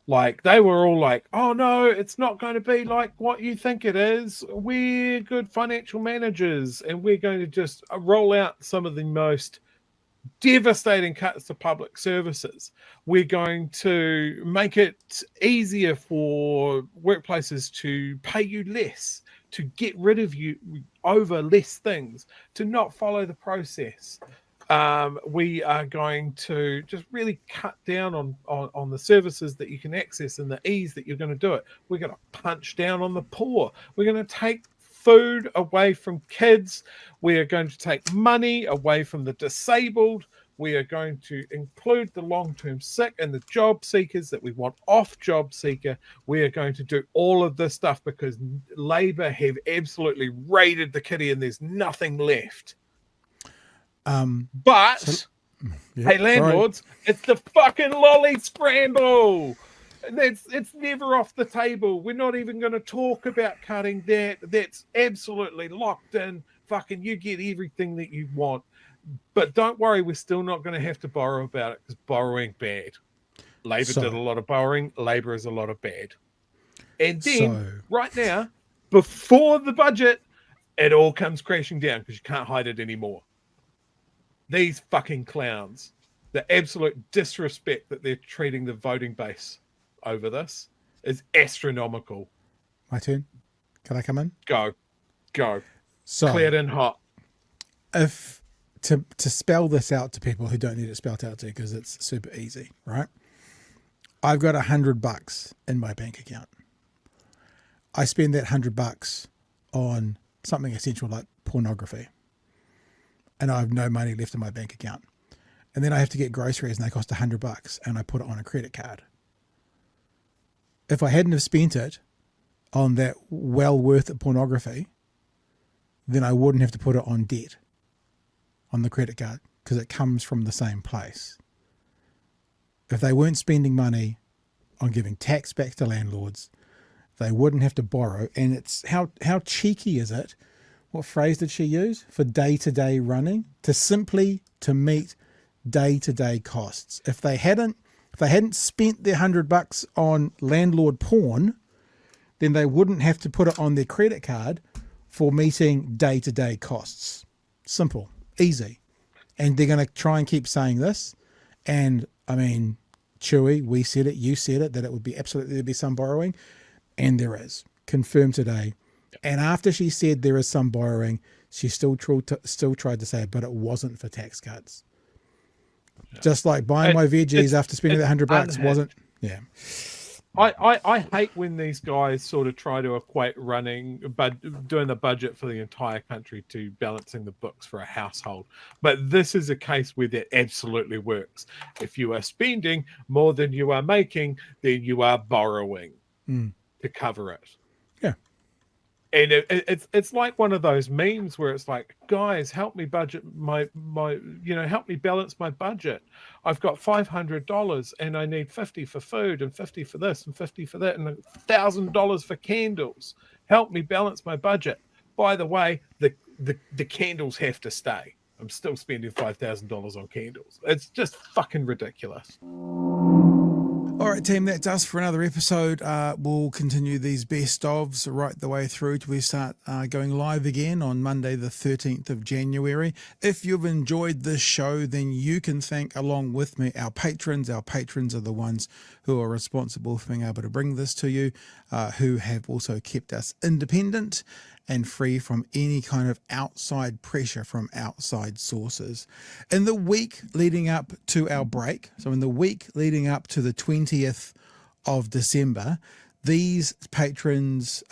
Like, they were all like, oh no, it's not going to be like what you think it is. We're good financial managers and we're going to just roll out some of the most devastating cuts to public services. We're going to make it easier for workplaces to pay you less, to get rid of you over less things, to not follow the process. We are going to just really cut down on the services that you can access and the ease that you're going to do it. We're going to punch down on the poor. We're going to take food away from kids. We are going to take money away from the disabled. We are going to include the long-term sick and the job seekers that we want off job seeker. We are going to do all of this stuff because Labour have absolutely raided the kitty and there's nothing left. But hey, landlords, it's the fucking lolly scramble. It's never off the table. We're not even going to talk about cutting that. That's absolutely locked in. Fucking you get everything that you want. But don't worry, we're still not going to have to borrow about it because borrowing bad. Labour did a lot of borrowing. Labour is a lot of bad. And then right now, before the budget, it all comes crashing down because you can't hide it anymore. These fucking clowns, the absolute disrespect that they're treating the voting base over this is astronomical. My turn. Can I come in? Go. So, cleared and hot. If to spell this out to people who don't need it spelled out to, because it's super easy, right? I've got $100 in my bank account. I spend that $100 on something essential like pornography, and I have no money left in my bank account. And then I have to get groceries, and they cost $100, and I put it on a credit card. If I hadn't have spent it on that well worth of pornography, then I wouldn't have to put it on debt on the credit card because it comes from the same place. If they weren't spending money on giving tax back to landlords, they wouldn't have to borrow. And it's how cheeky is it? What phrase did she use? For day-to-day running, to meet day-to-day costs. If they hadn't spent their $100 on landlord porn, then they wouldn't have to put it on their credit card for meeting day-to-day costs. Simple, easy. And they're going to try and keep saying this. And I mean, Chewie, we said it, you said it, that it would be absolutely, there'd be some borrowing. And there is. Confirmed today. And after she said there is some borrowing, she still tried to say it, but it wasn't for tax cuts. Yeah. Just like buying my veggies after spending that $100 wasn't. Yeah. I hate when these guys sort of try to equate doing the budget for the entire country to balancing the books for a household. But this is a case where that absolutely works. If you are spending more than you are making, then you are borrowing to cover it. Yeah. And it's like one of those memes where it's like, guys, help me budget help me balance my budget. I've got $500 and I need 50 for food and 50 for this and 50 for that and $1,000 for candles. Help me balance my budget. By the way, the candles have to stay. I'm still spending $5,000 on candles. It's just fucking ridiculous. All right, team, that's us for another episode. We'll continue these best ofs right the way through till we start going live again on Monday, the 13th of January. If you've enjoyed this show, then you can thank, along with me, our patrons. Our patrons are the ones who are responsible for being able to bring this to you, who have also kept us independent and free from any kind of outside pressure from outside sources. In the week leading up to our break, so in the week leading up to the 20th of December, these patrons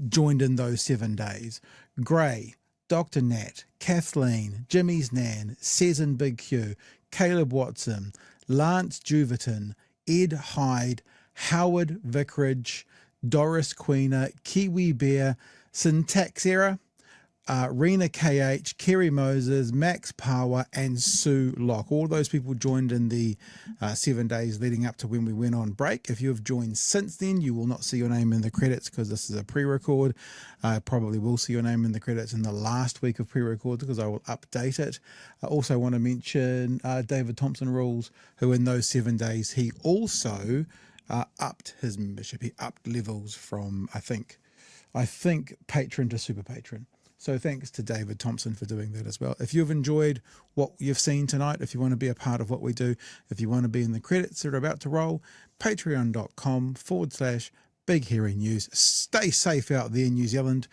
joined in those 7 days. Gray, Dr. Nat, Kathleen, Jimmy's Nan, Cezanne Big Q, Caleb Watson, Lance Juverton, Ed Hyde, Howard Vicarage, Doris Queener, Kiwi Bear, Syntax Error, Rena KH, Kerry Moses, Max Power, and Sue Locke. All those people joined in the 7 days leading up to when we went on break. If you have joined since then, you will not see your name in the credits because this is a pre-record. Probably will see your name in the credits in the last week of pre-records because I will update it. I also want to mention David Thompson Rules, who in those 7 days, he also upped his membership. He upped levels from, I think patron to super patron. So thanks to David Thompson for doing that as well. If you've enjoyed what you've seen tonight, if you want to be a part of what we do, if you want to be in the credits that are about to roll, patreon.com/Big Hairy News. Stay safe out there in New Zealand.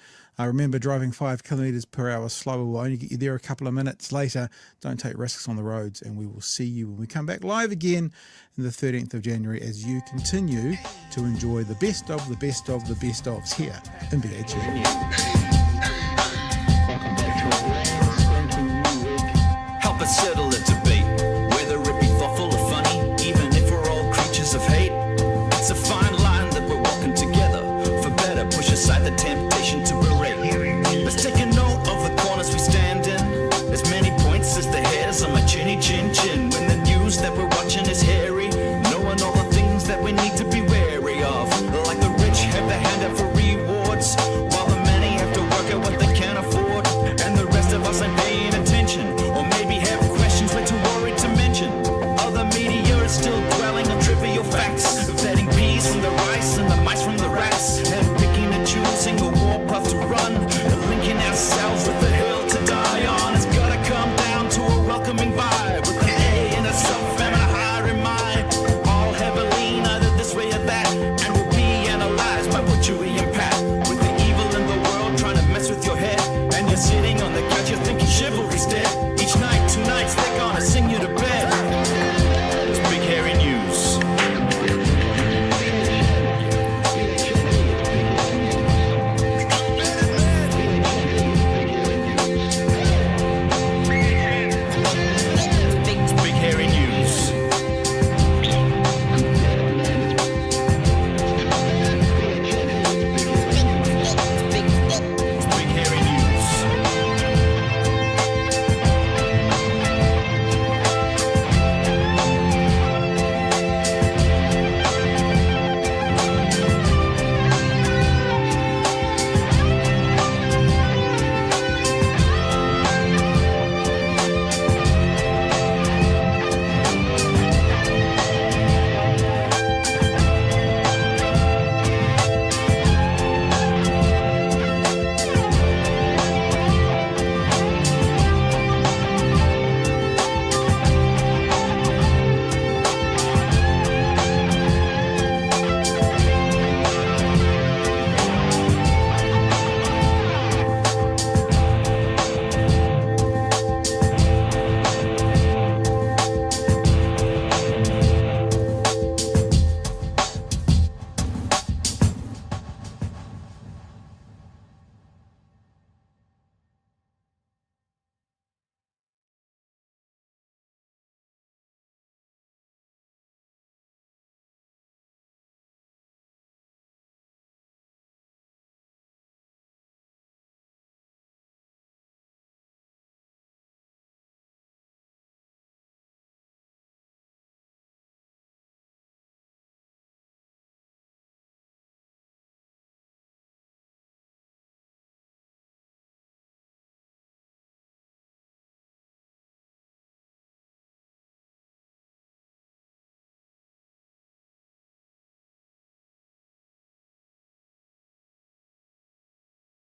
Remember, driving 5 kilometres per hour slower will only get you there a couple of minutes later. Don't take risks on the roads, and we will see you when we come back live again on the 13th of January as you continue to enjoy the best of the best of the best ofs here in BHU. Help us settle a debate, whether it be thoughtful or funny, even if we're all creatures of hate. It's a fine line that we're walking together. For better, push aside the temptation to berate. Let's take a note of the corners we stand in. As many points as the hairs on my chinny chin chin. When the news that we're watching is hairy, knowing all the things that we need to be wary of. Like the rich have their hand out for rewards, while the many have to work at what they can't afford. And the rest of us ain't paying